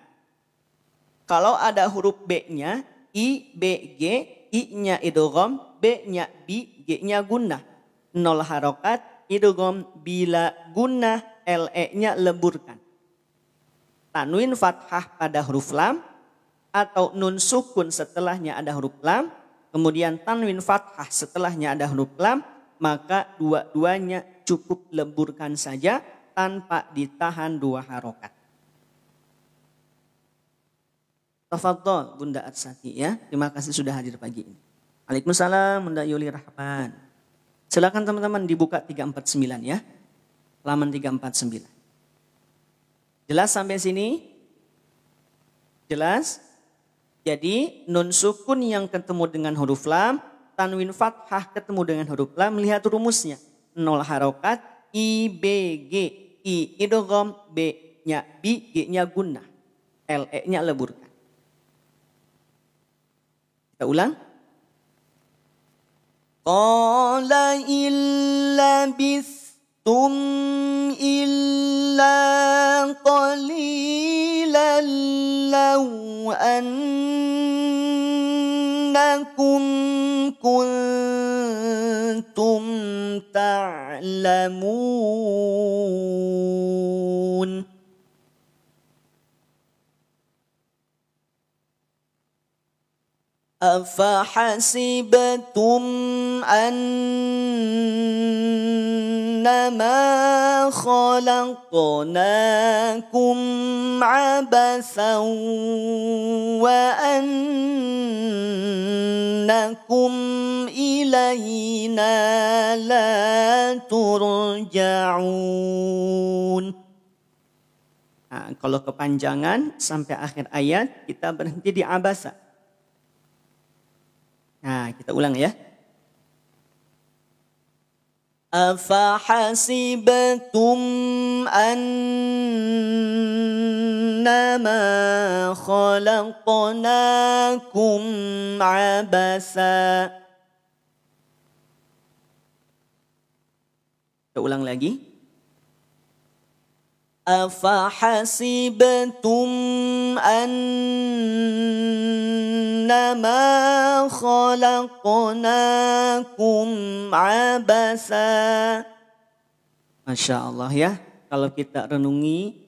Speaker 1: Kalau ada huruf B-nya, I, B, G, I-nya idgham, B-nya bi, G-nya gunnah. 0 harokat, idgham bila gunnah, LE-nya leburkan. Tanwin fathah pada huruf lam, atau nun sukun setelahnya ada huruf lam, kemudian tanwin fathah setelahnya ada huruf lam, maka dua-duanya cukup leburkan saja tanpa ditahan 2 harokat. Tafadhol Bunda Arsati ya. Terima kasih sudah hadir pagi ini. Waalaikumsalam Bunda Yuli Rahman. Silakan teman-teman dibuka 349 ya. Halaman 349. Jelas sampai sini? Jelas? Jadi nun sukun yang ketemu dengan huruf lam, tanwin fathah ketemu dengan huruf lam, lihat rumusnya. 0 harokat, I, B, G, I, idgham, B-nya bi, G-nya gunnah. LE-nya leburkan. Kita ulang. Qala illa bistum illa qalilan law annakum kuntum ta'lamun. أفحسبتم أنما خلقناكم عبثا وأنكم إلينا لا ترجعون. Nah, kalau kepanjangan sampai akhir ayat kita berhenti di abasa. Nah, kita ulang ya. Afahasibatum annama khalaqnakum abasa. Kita ulang lagi. Afahasibatum annama khalaqnakum abasa. Masya Allah ya. Kalau kita renungi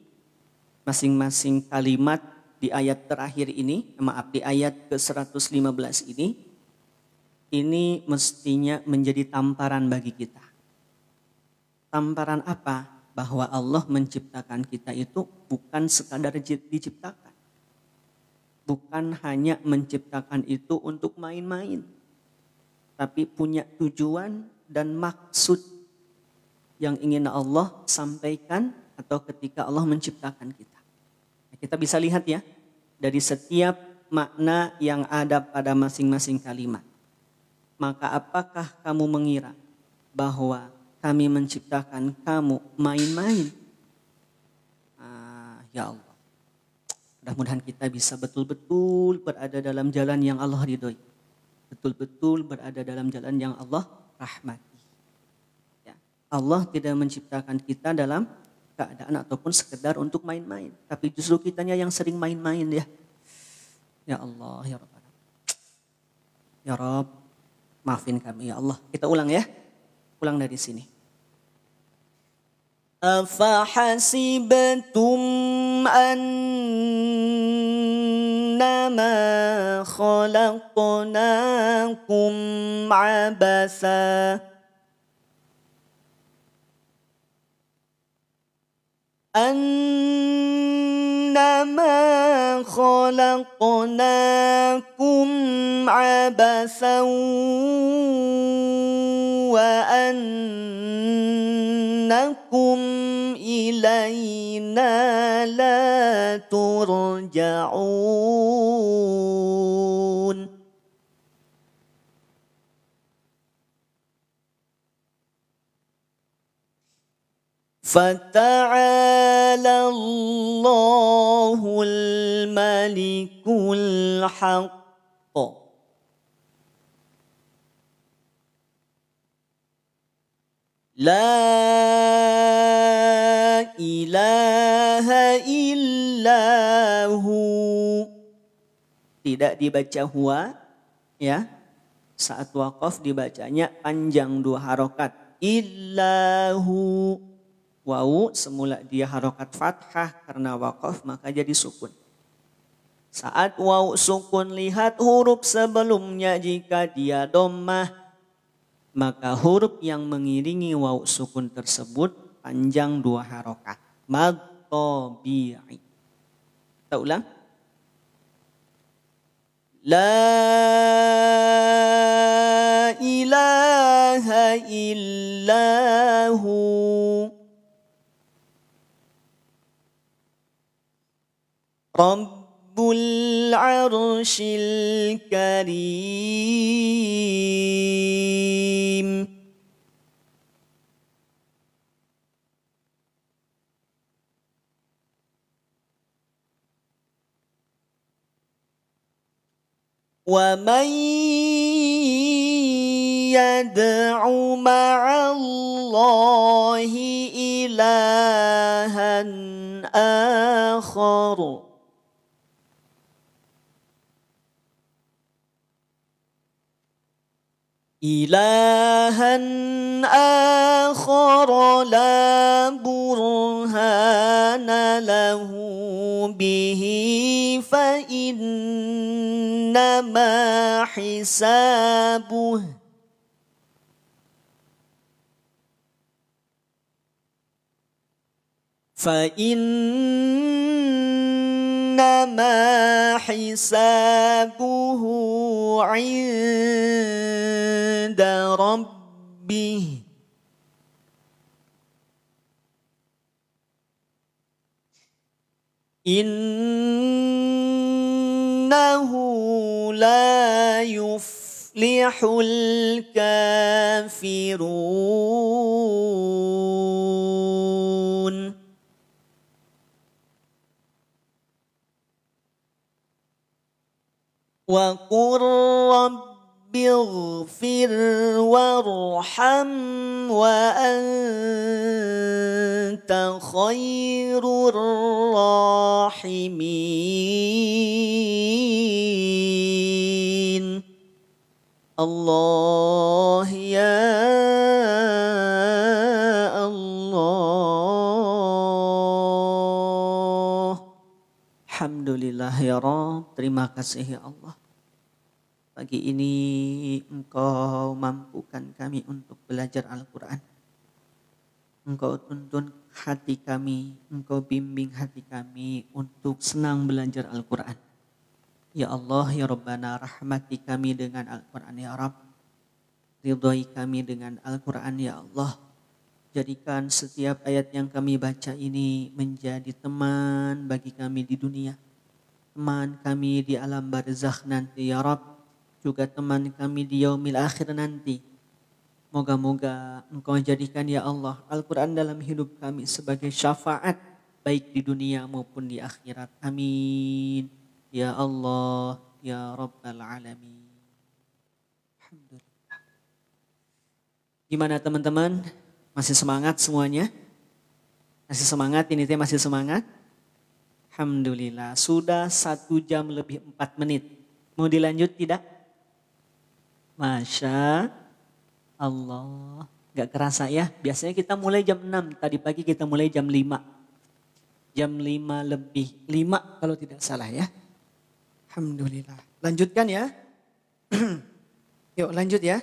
Speaker 1: masing-masing kalimat di ayat terakhir ini, maaf di ayat ke-115 ini mestinya menjadi tamparan bagi kita. Tamparan apa? Bahwa Allah menciptakan kita itu bukan sekadar diciptakan. Bukan hanya menciptakan itu untuk main-main. Tapi punya tujuan dan maksud yang ingin Allah sampaikan atau ketika Allah menciptakan kita. Kita bisa lihat ya dari setiap makna yang ada pada masing-masing kalimat. Maka apakah kamu mengira bahwa kami menciptakan kamu main-main? Ya Allah. Mudah-mudahan kita bisa betul-betul berada dalam jalan yang Allah ridhoi. Betul-betul berada dalam jalan yang Allah rahmati. Ya. Allah tidak menciptakan kita dalam keadaan ataupun sekedar untuk main-main. Tapi justru kitanya yang sering main-main ya. Ya Allah, ya Rabb. Ya Rabb, maafin kami ya Allah. Kita ulang ya. Ulang dari sini. أفحسبتم أنما خلقناكم عبثا أنما خلقناكم عبثا وأنكم إلينا لا ترجعون. فتعالى الله الملك الحق لا إله إلا هو. Tidak dibaca huwa ya. Saat waqaf dibacanya panjang 2 harokat. Illahu. Wawu semula dia harokat fathah karena waqaf maka jadi sukun. Saat wawu sukun lihat huruf sebelumnya jika dia dhammah maka huruf yang mengiringi wawu sukun tersebut panjang 2 harokat. Mad tabi'i. Kita ulang. La ilaha illallah Rabbul Arsyil Karim. وَمَنْ يَدْعُ مَعَ اللَّهِ إِلَهًا آخَرَ لا برهان له به فإنما حسابه عند ربه إنه لا يفلح الكافرون وقل رب اغفر وارحم وأنت خير الراحمين الله يا الله. Alhamdulillah ya Rabb, terima kasih ya Allah. Pagi ini Engkau mampukan kami untuk belajar Al-Quran. Engkau tuntun hati kami, Engkau bimbing hati kami untuk senang belajar Al-Quran. Ya Allah, ya Rabbana, rahmati kami dengan Al-Quran ya Rabb. Ridhai kami dengan Al-Quran ya Allah. Jadikan setiap ayat yang kami baca ini menjadi teman bagi kami di dunia. Teman kami di alam barzakh nanti ya Rabb. Juga teman kami di yaumil akhir nanti. Moga-moga Engkau jadikan ya Allah Al-Quran dalam hidup kami sebagai syafaat baik di dunia maupun di akhirat. Amin. Ya Allah, ya Rabbal Alamin. Alhamdulillah. Gimana teman-teman? Masih semangat semuanya? Masih semangat? Ini teh masih semangat? Alhamdulillah. Sudah 1 jam lebih 4 menit. Mau dilanjut tidak? Masya Allah. Gak kerasa ya. Biasanya kita mulai jam 6. Tadi pagi kita mulai jam 5. Jam 5 lebih 5 kalau tidak salah ya. Alhamdulillah. Lanjutkan ya. Yuk lanjut ya.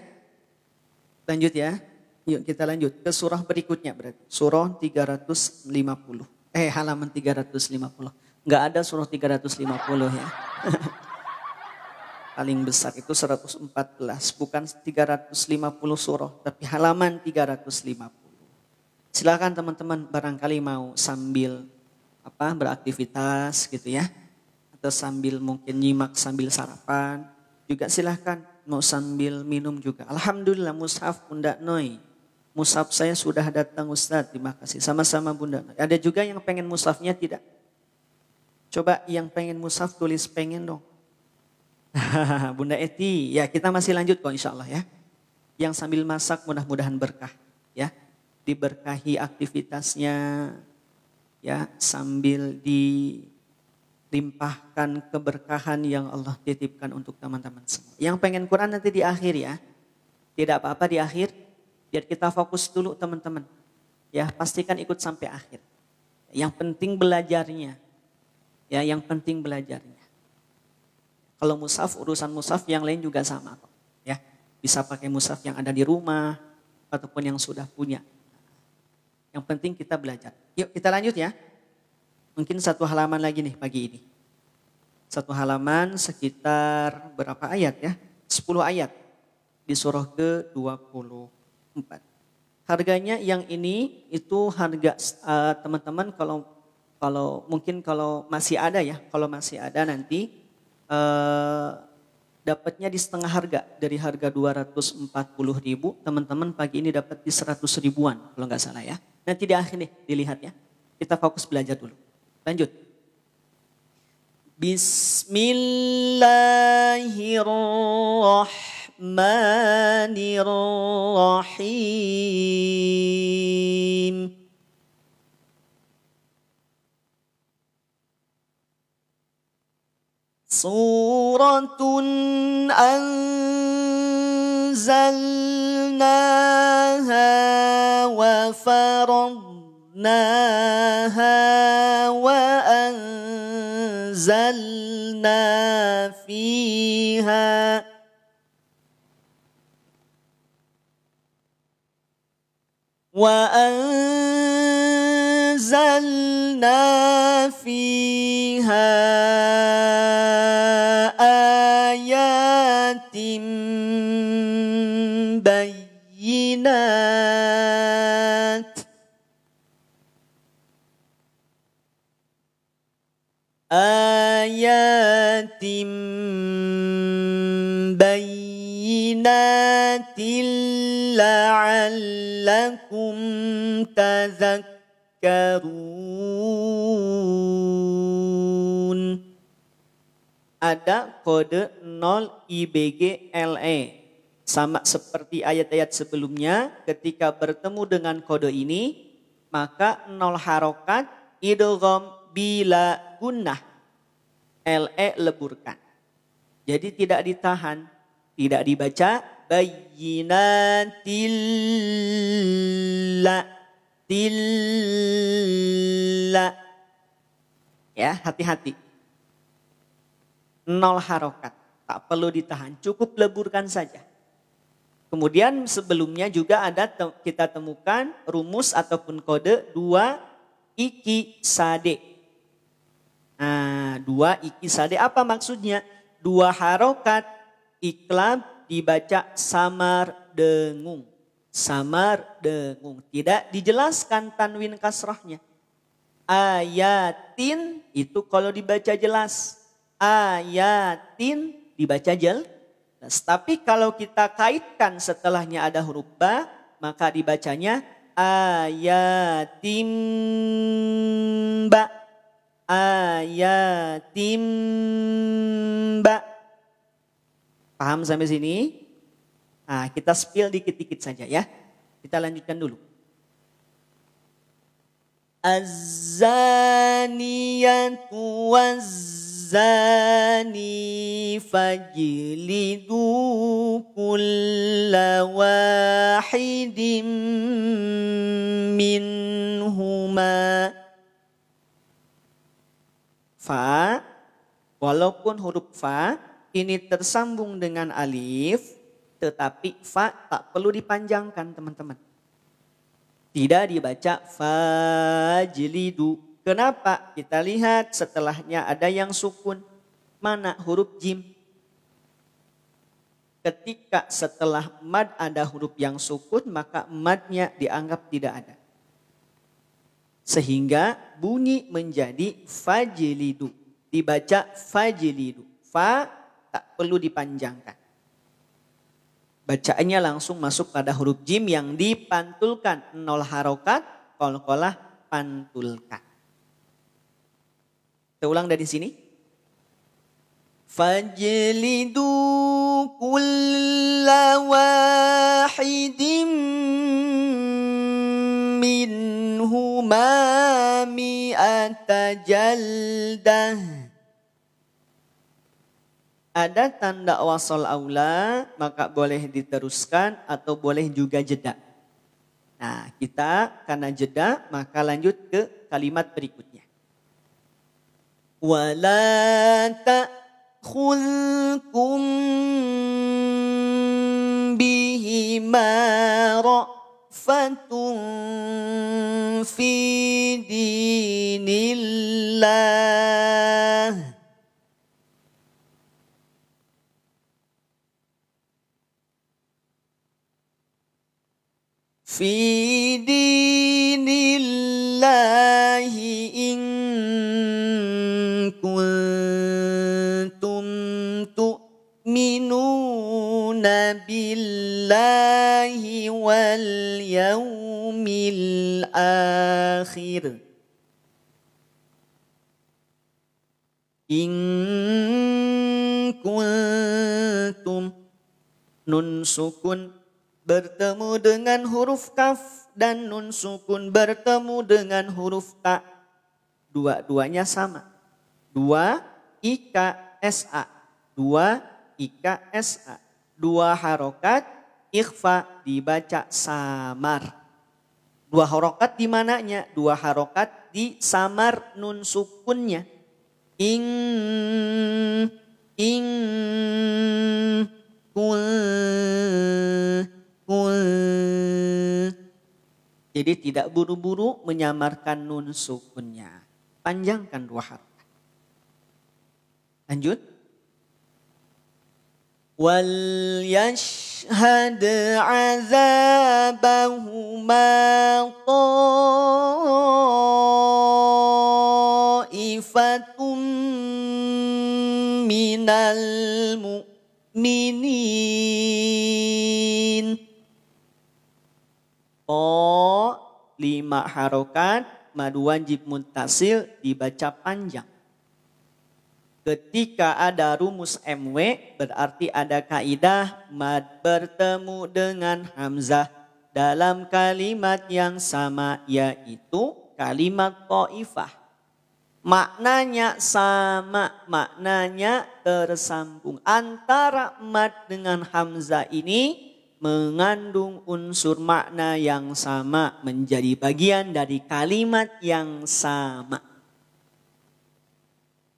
Speaker 1: Lanjut ya. Yuk kita lanjut ke surah berikutnya berarti. Surah 350. Halaman 350. Gak ada surah 350 ya. Paling besar itu 114, bukan 350 surah, tapi halaman 350. Silakan teman-teman barangkali mau sambil beraktivitas gitu ya. Atau sambil mungkin nyimak sambil sarapan. Juga silakan mau sambil minum juga. Alhamdulillah mushaf Bunda Noi. Mushaf saya sudah datang Ustadz, terima kasih. Sama-sama Bunda Noi. Ada juga yang pengen mushafnya tidak? Coba yang pengen mushaf tulis pengen dong. Bunda Eti, ya kita masih lanjut kok insya Allah ya. Yang sambil masak mudah-mudahan berkah ya. Diberkahi aktivitasnya ya, sambil dilimpahkan keberkahan yang Allah titipkan untuk teman-teman semua. Yang pengen Quran nanti di akhir ya. Tidak apa-apa di akhir, biar kita fokus dulu teman-teman. Ya, pastikan ikut sampai akhir. Yang penting belajarnya. Ya, yang penting belajarnya. Kalau mushaf, urusan mushaf yang lain juga sama kok. Ya, bisa pakai mushaf yang ada di rumah ataupun yang sudah punya. Yang penting kita belajar. Yuk kita lanjut ya. Mungkin 1 halaman lagi nih pagi ini. 1 halaman sekitar berapa ayat ya? 10 ayat di surah ke-24. Harganya yang ini itu harga teman-teman kalau Kalau masih ada ya, kalau masih ada nanti dapatnya di setengah harga, dari harga 240.000, teman-teman pagi ini dapat di 100 ribuan kalau nggak salah ya. Nanti di akhir nih dilihat ya. Kita fokus belajar dulu. Lanjut. Bismillahirrahmanirrahim. Suratun anzalnaha wa faradnaha wa anzalna fiha ayatin bayyinat la'allakum tadhakkarun. Ada kode 0 IBG LE. Sama seperti ayat-ayat sebelumnya, ketika bertemu dengan kode ini, maka 0 harokat idgham bila gunnah. LE leburkan. Jadi tidak ditahan, tidak dibaca bayyinatil tilla. Ya, hati-hati. 0 harokat, tak perlu ditahan, cukup leburkan saja. Kemudian sebelumnya juga ada kita temukan rumus ataupun kode 2 iki sade. Nah, 2 iki sade apa maksudnya? 2 harokat iklab dibaca samar dengung. Samar dengung. Tidak dijelaskan tanwin kasrahnya. Ayatin itu kalau dibaca jelas. Ayatin dibaca jelas. Tapi kalau kita kaitkan setelahnya ada huruf ba, maka dibacanya ayatim ba. Ayatim ba. Paham sampai sini? Nah, kita spill dikit-dikit saja ya. Kita lanjutkan dulu. Az-zaniyatu waz-zani fajlidu kulla wahidin minhuma. Fa, walaupun huruf fa ini tersambung dengan alif, tetapi fa tak perlu dipanjangkan teman-teman. Tidak dibaca fajlidu. Kenapa? Kita lihat setelahnya ada yang sukun. Mana huruf jim? Ketika setelah mad ada huruf yang sukun, maka madnya dianggap tidak ada. Sehingga bunyi menjadi fajlidu. Dibaca fajlidu. Fa tak perlu dipanjangkan. Bacaannya langsung masuk pada huruf jim yang dipantulkan. 0 harokat, qalqalah pantulkan. Kita ulang dari sini. Fajlidu kulla wahidin minhuma mi'ata jaldah. Ada tanda wasal aula, maka boleh diteruskan atau boleh juga jeda. Nah, kita karena jeda, maka lanjut ke kalimat berikutnya. Wala ta'khudhukum bihima ra'fatun fi dinillah. Fi dinillahi in billahi wal yaumil akhir. In kuntum, nun sukun bertemu dengan huruf kaf dan nun sukun bertemu dengan huruf ta. Dua-duanya sama. Dua ika sa. Dua ika sa. Dua harokat ikhfa dibaca samar. Dua harokat di mananya? Dua harokat di samar nun sukunnya. In kul. Jadi tidak buru-buru menyamarkan nun sukunnya. Panjangkan dua harokat. Lanjut. Wal yashhad azabahuma ta'ifatum minal mu'minin. To 5 harokat, mad wajib muttasil dibaca panjang. Ketika ada rumus MW berarti ada kaidah mad bertemu dengan hamzah dalam kalimat yang sama, yaitu kalimat ta'ifah. Maknanya sama, maknanya tersambung. Antara mad dengan hamzah ini mengandung unsur makna yang sama, menjadi bagian dari kalimat yang sama.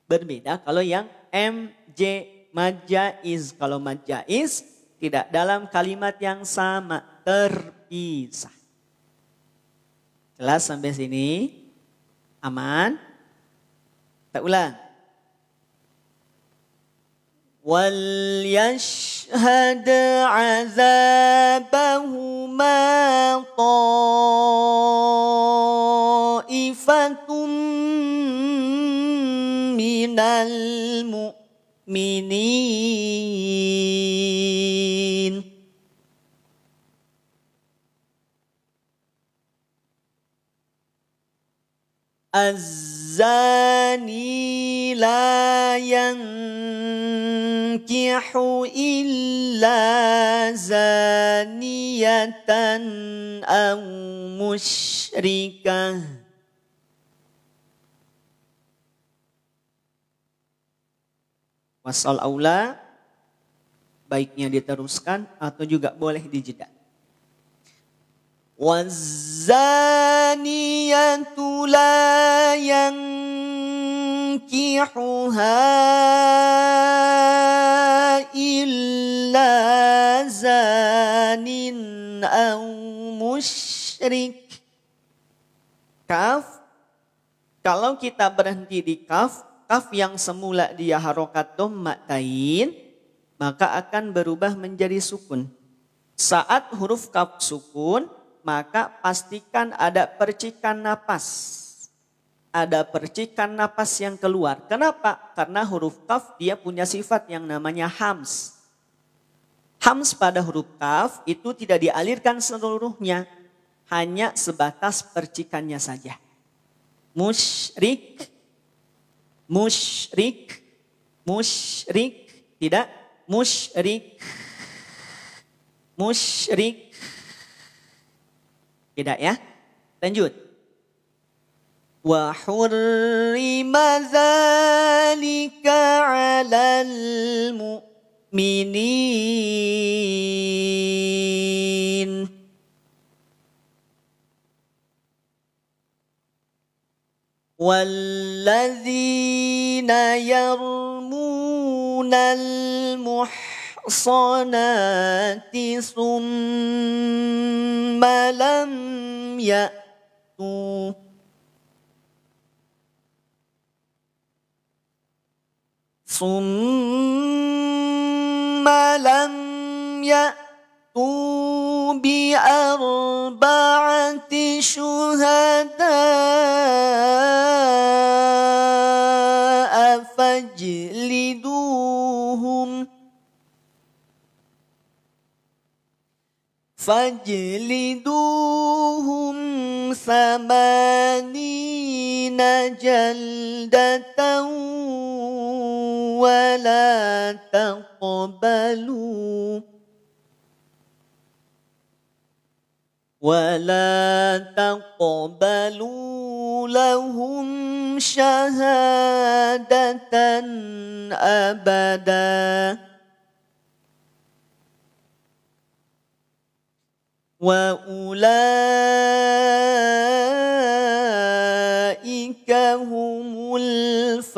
Speaker 1: Berbeda kalau yang MJ mad jaiz. Kalau mad jaiz tidak dalam kalimat yang sama, terpisah. Jelas sampai sini? Aman? Kita ulang. Wal yashhad azabahuma ta'ifatum minal mu'minin. Az-zani la yankihu illa zaniyatan aw musyrikah. Wasal aula, baiknya diteruskan atau juga boleh dijeda. Wazaniyatu la yankihuha illa zanin aw musyrik. Kaf, kalau kita berhenti di kaf, kaf yang semula dia harokat dhammatain, maka akan berubah menjadi sukun. Saat huruf kaf sukun, maka pastikan ada percikan napas. Ada percikan napas yang keluar. Kenapa? Karena huruf kaf dia punya sifat yang namanya hams. Hams pada huruf kaf itu tidak dialirkan seluruhnya. Hanya sebatas percikannya saja. Musyrik, musyrik, musyrik. Tidak, musyrik, musyrik. Tidak ya? Lanjut. Wa hurrima dzalika 'alal mu'minin. Walladzina yarmunal muhsanati summa lam ya'tu bi arba'ati syuhada'a fajliduhum فاجلدوهم 80 جلدة ولا تقبلوا لهم شهادة أبدا وأولئك هم الفاسقون.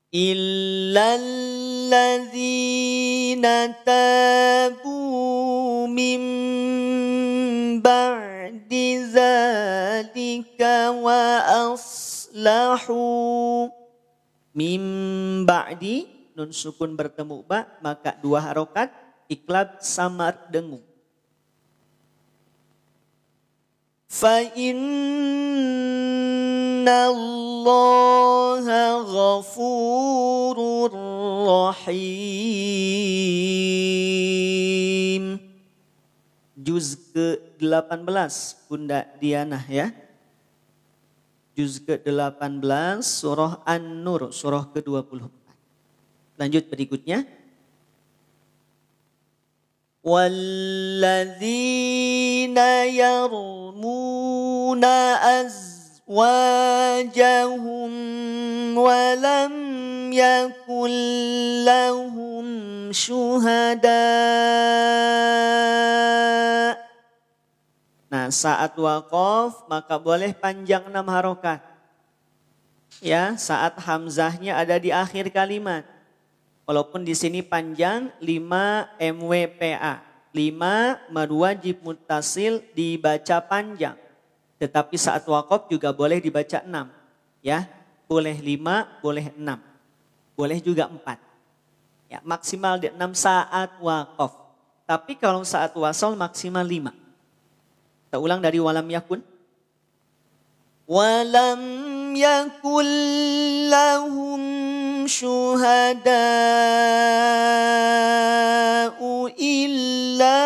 Speaker 1: إلا الذين تابوا من بعد ذلك وأصلحوا. Min ba'di, nun sukun bertemu ba, maka 2 harokat, iklab samar dengung. Fa inna Allaha ghafurur rahim. Juz ke-18 Bunda Dianah ya. Juz ke-18 surah An-Nur, surah ke-24. Lanjut berikutnya. Walladzina yarmuna azwajahum walam yakul lahum syuhada. Nah, saat waqaf maka boleh panjang 6 harokat. Ya, saat hamzahnya ada di akhir kalimat. Walaupun di sini panjang 5 MWPA. 5 mad wajib muttasil dibaca panjang. Tetapi saat waqaf juga boleh dibaca 6. Ya, boleh 5, boleh 6. Boleh juga 4. Ya, maksimal di 6 saat waqaf. Tapi kalau saat wasal maksimal 5. Kita ulang dari walam yakun. Walam yakun lahum syuhada'u illa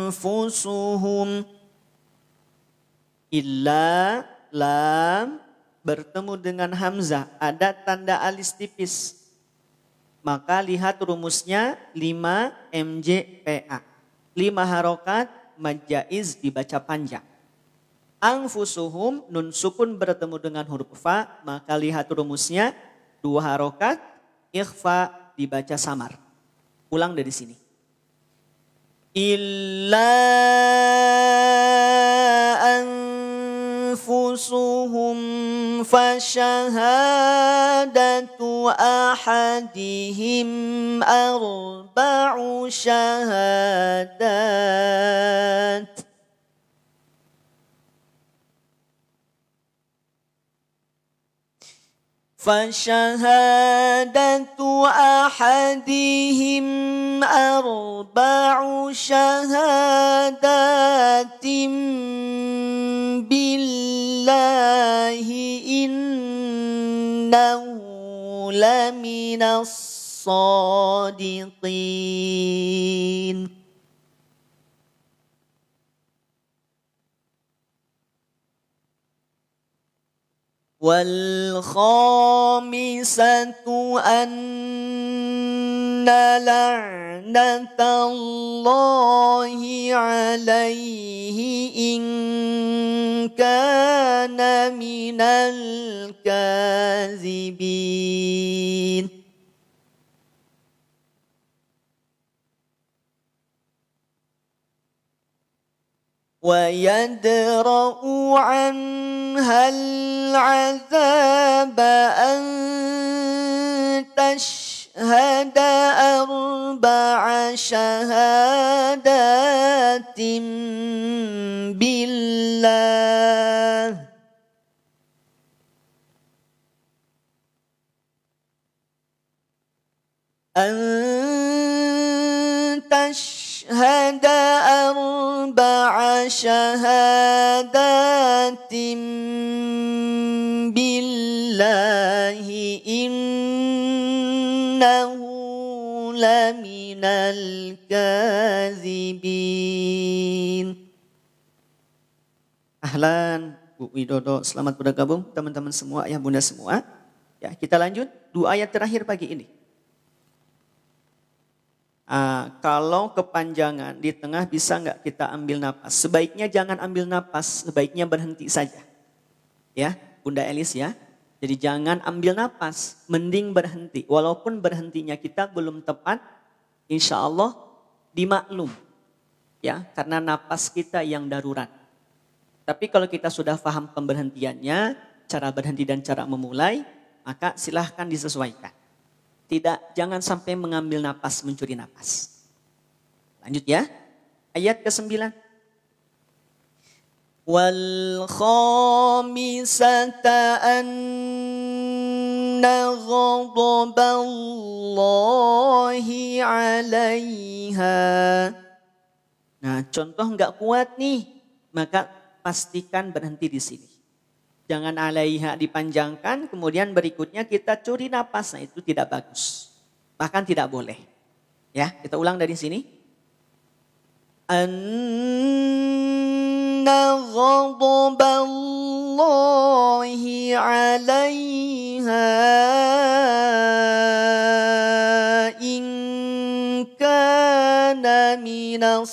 Speaker 1: anfusuhum. Illa lam bertemu dengan hamzah, ada tanda alis tipis. Maka lihat rumusnya 5 MJPA. 5 harokat mad jaiz dibaca panjang. Anfusuhum nun sukun bertemu dengan huruf fa, maka lihat rumusnya 2 harokat ikhfa dibaca samar. Ulang dari sini. Illa anfusuhum fashahadatu ahadihim arba'u syahadat. Fashahadatu ahadihim arba'u syahadatin billahi innahu laminas sadiqin. Wal khamisatu anna la'natallahi alaihi in kana minal kazibin. ويدرأ عنها العذاب أن تشهد أربع شهادات بالله أن تشهد أربع syahadatin billahi innahu laminal kazibin. Ahlan, Bu Widodo, selamat bergabung teman-teman semua, ayah bunda semua. Ya, kita lanjut 2 ayat terakhir pagi ini. Kalau kepanjangan di tengah bisa nggak kita ambil napas? Sebaiknya jangan ambil napas, sebaiknya berhenti saja. Ya, Bunda Elis ya. Jadi jangan ambil napas, mending berhenti. Walaupun berhentinya kita belum tepat, insya Allah dimaklum. Ya, karena napas kita yang darurat. Tapi kalau kita sudah paham pemberhentiannya, cara berhenti dan cara memulai, maka silahkan disesuaikan. Tidak, jangan sampai mengambil napas, mencuri napas. Lanjut ya, ayat ke-9. Wal khamisata anna ghadaballahi 'alaiha. Nah, contoh enggak kuat nih, maka pastikan berhenti di sini. Jangan 'alaiha dipanjangkan, kemudian berikutnya kita curi napas. Nah, itu tidak bagus. Bahkan tidak boleh. Ya, kita ulang dari sini. Anna ghadaballahi 'alaiha in kana minas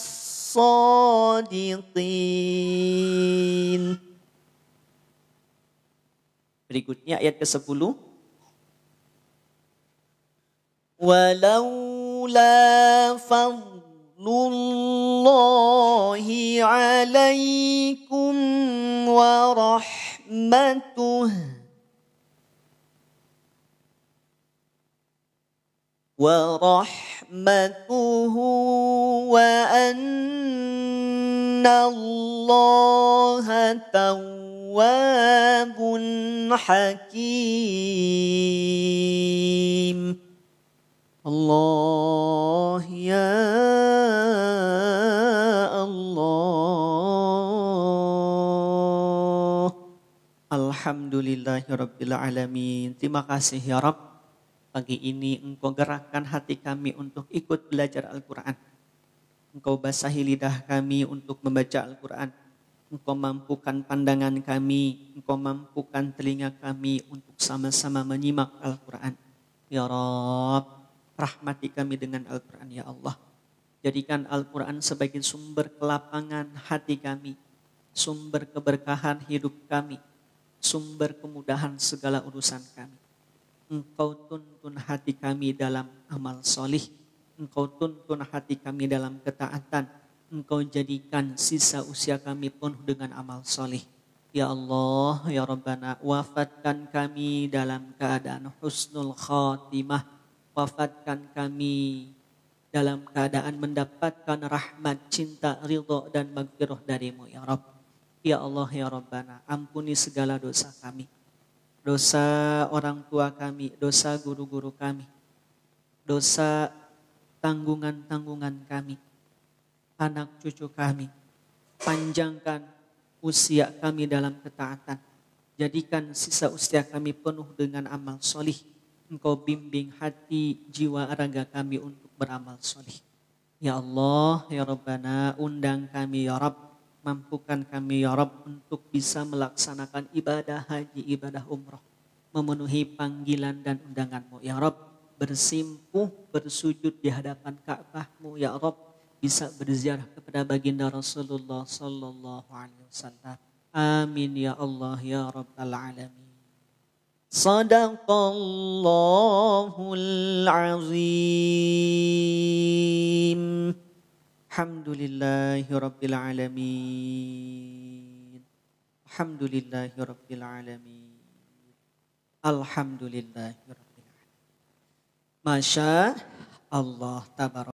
Speaker 1: sadiqin. Berikutnya ayat ke-10. Walaula fadlullahi 'alaikum wa rahmatuh wa anna Allaha tawwabun hakim. Allah ya Allah. Alhamdulillahirabbil alamin. Terima kasih ya Rabb. Pagi ini Engkau gerakkan hati kami untuk ikut belajar Al-Quran. Engkau basahi lidah kami untuk membaca Al-Quran. Engkau mampukan pandangan kami, Engkau mampukan telinga kami untuk sama-sama menyimak Al-Quran. Ya Rabb, rahmati kami dengan Al-Quran ya Allah. Jadikan Al-Quran sebagai sumber kelapangan hati kami, sumber keberkahan hidup kami, sumber kemudahan segala urusan kami. Engkau tuntun hati kami dalam amal solih, Engkau tuntun hati kami dalam ketaatan, Engkau jadikan sisa usia kami penuh dengan amal solih. Ya Allah, ya Rabbana, wafatkan kami dalam keadaan husnul khatimah. Wafatkan kami dalam keadaan mendapatkan rahmat, cinta, ridho dan maghfirah darimu ya Rabb. Ya Allah, ya Rabbana, ampuni segala dosa kami. Dosa orang tua kami, dosa guru-guru kami, dosa tanggungan-tanggungan kami, anak cucu kami. Panjangkan usia kami dalam ketaatan. Jadikan sisa usia kami penuh dengan amal solih. Engkau bimbing hati, jiwa, raga kami untuk beramal solih. Ya Allah, ya Rabbana, undang kami ya Rabb. Mampukan kami ya Rabb untuk bisa melaksanakan ibadah haji, ibadah umrah. Memenuhi panggilan dan undanganmu ya Rabb. Bersimpuh, bersujud di hadapan Ka'bahmu ya Rabb. Bisa berziarah kepada baginda Rasulullah sallallahu alaihi wasallam. Amin ya Allah ya Rabbal alamin. Sadaqallahul azim. Alhamdulillahi rabbil alamin. Alhamdulillahi rabbil alamin. Alhamdulillahi rabbil alamin. Masya Allah tabarak.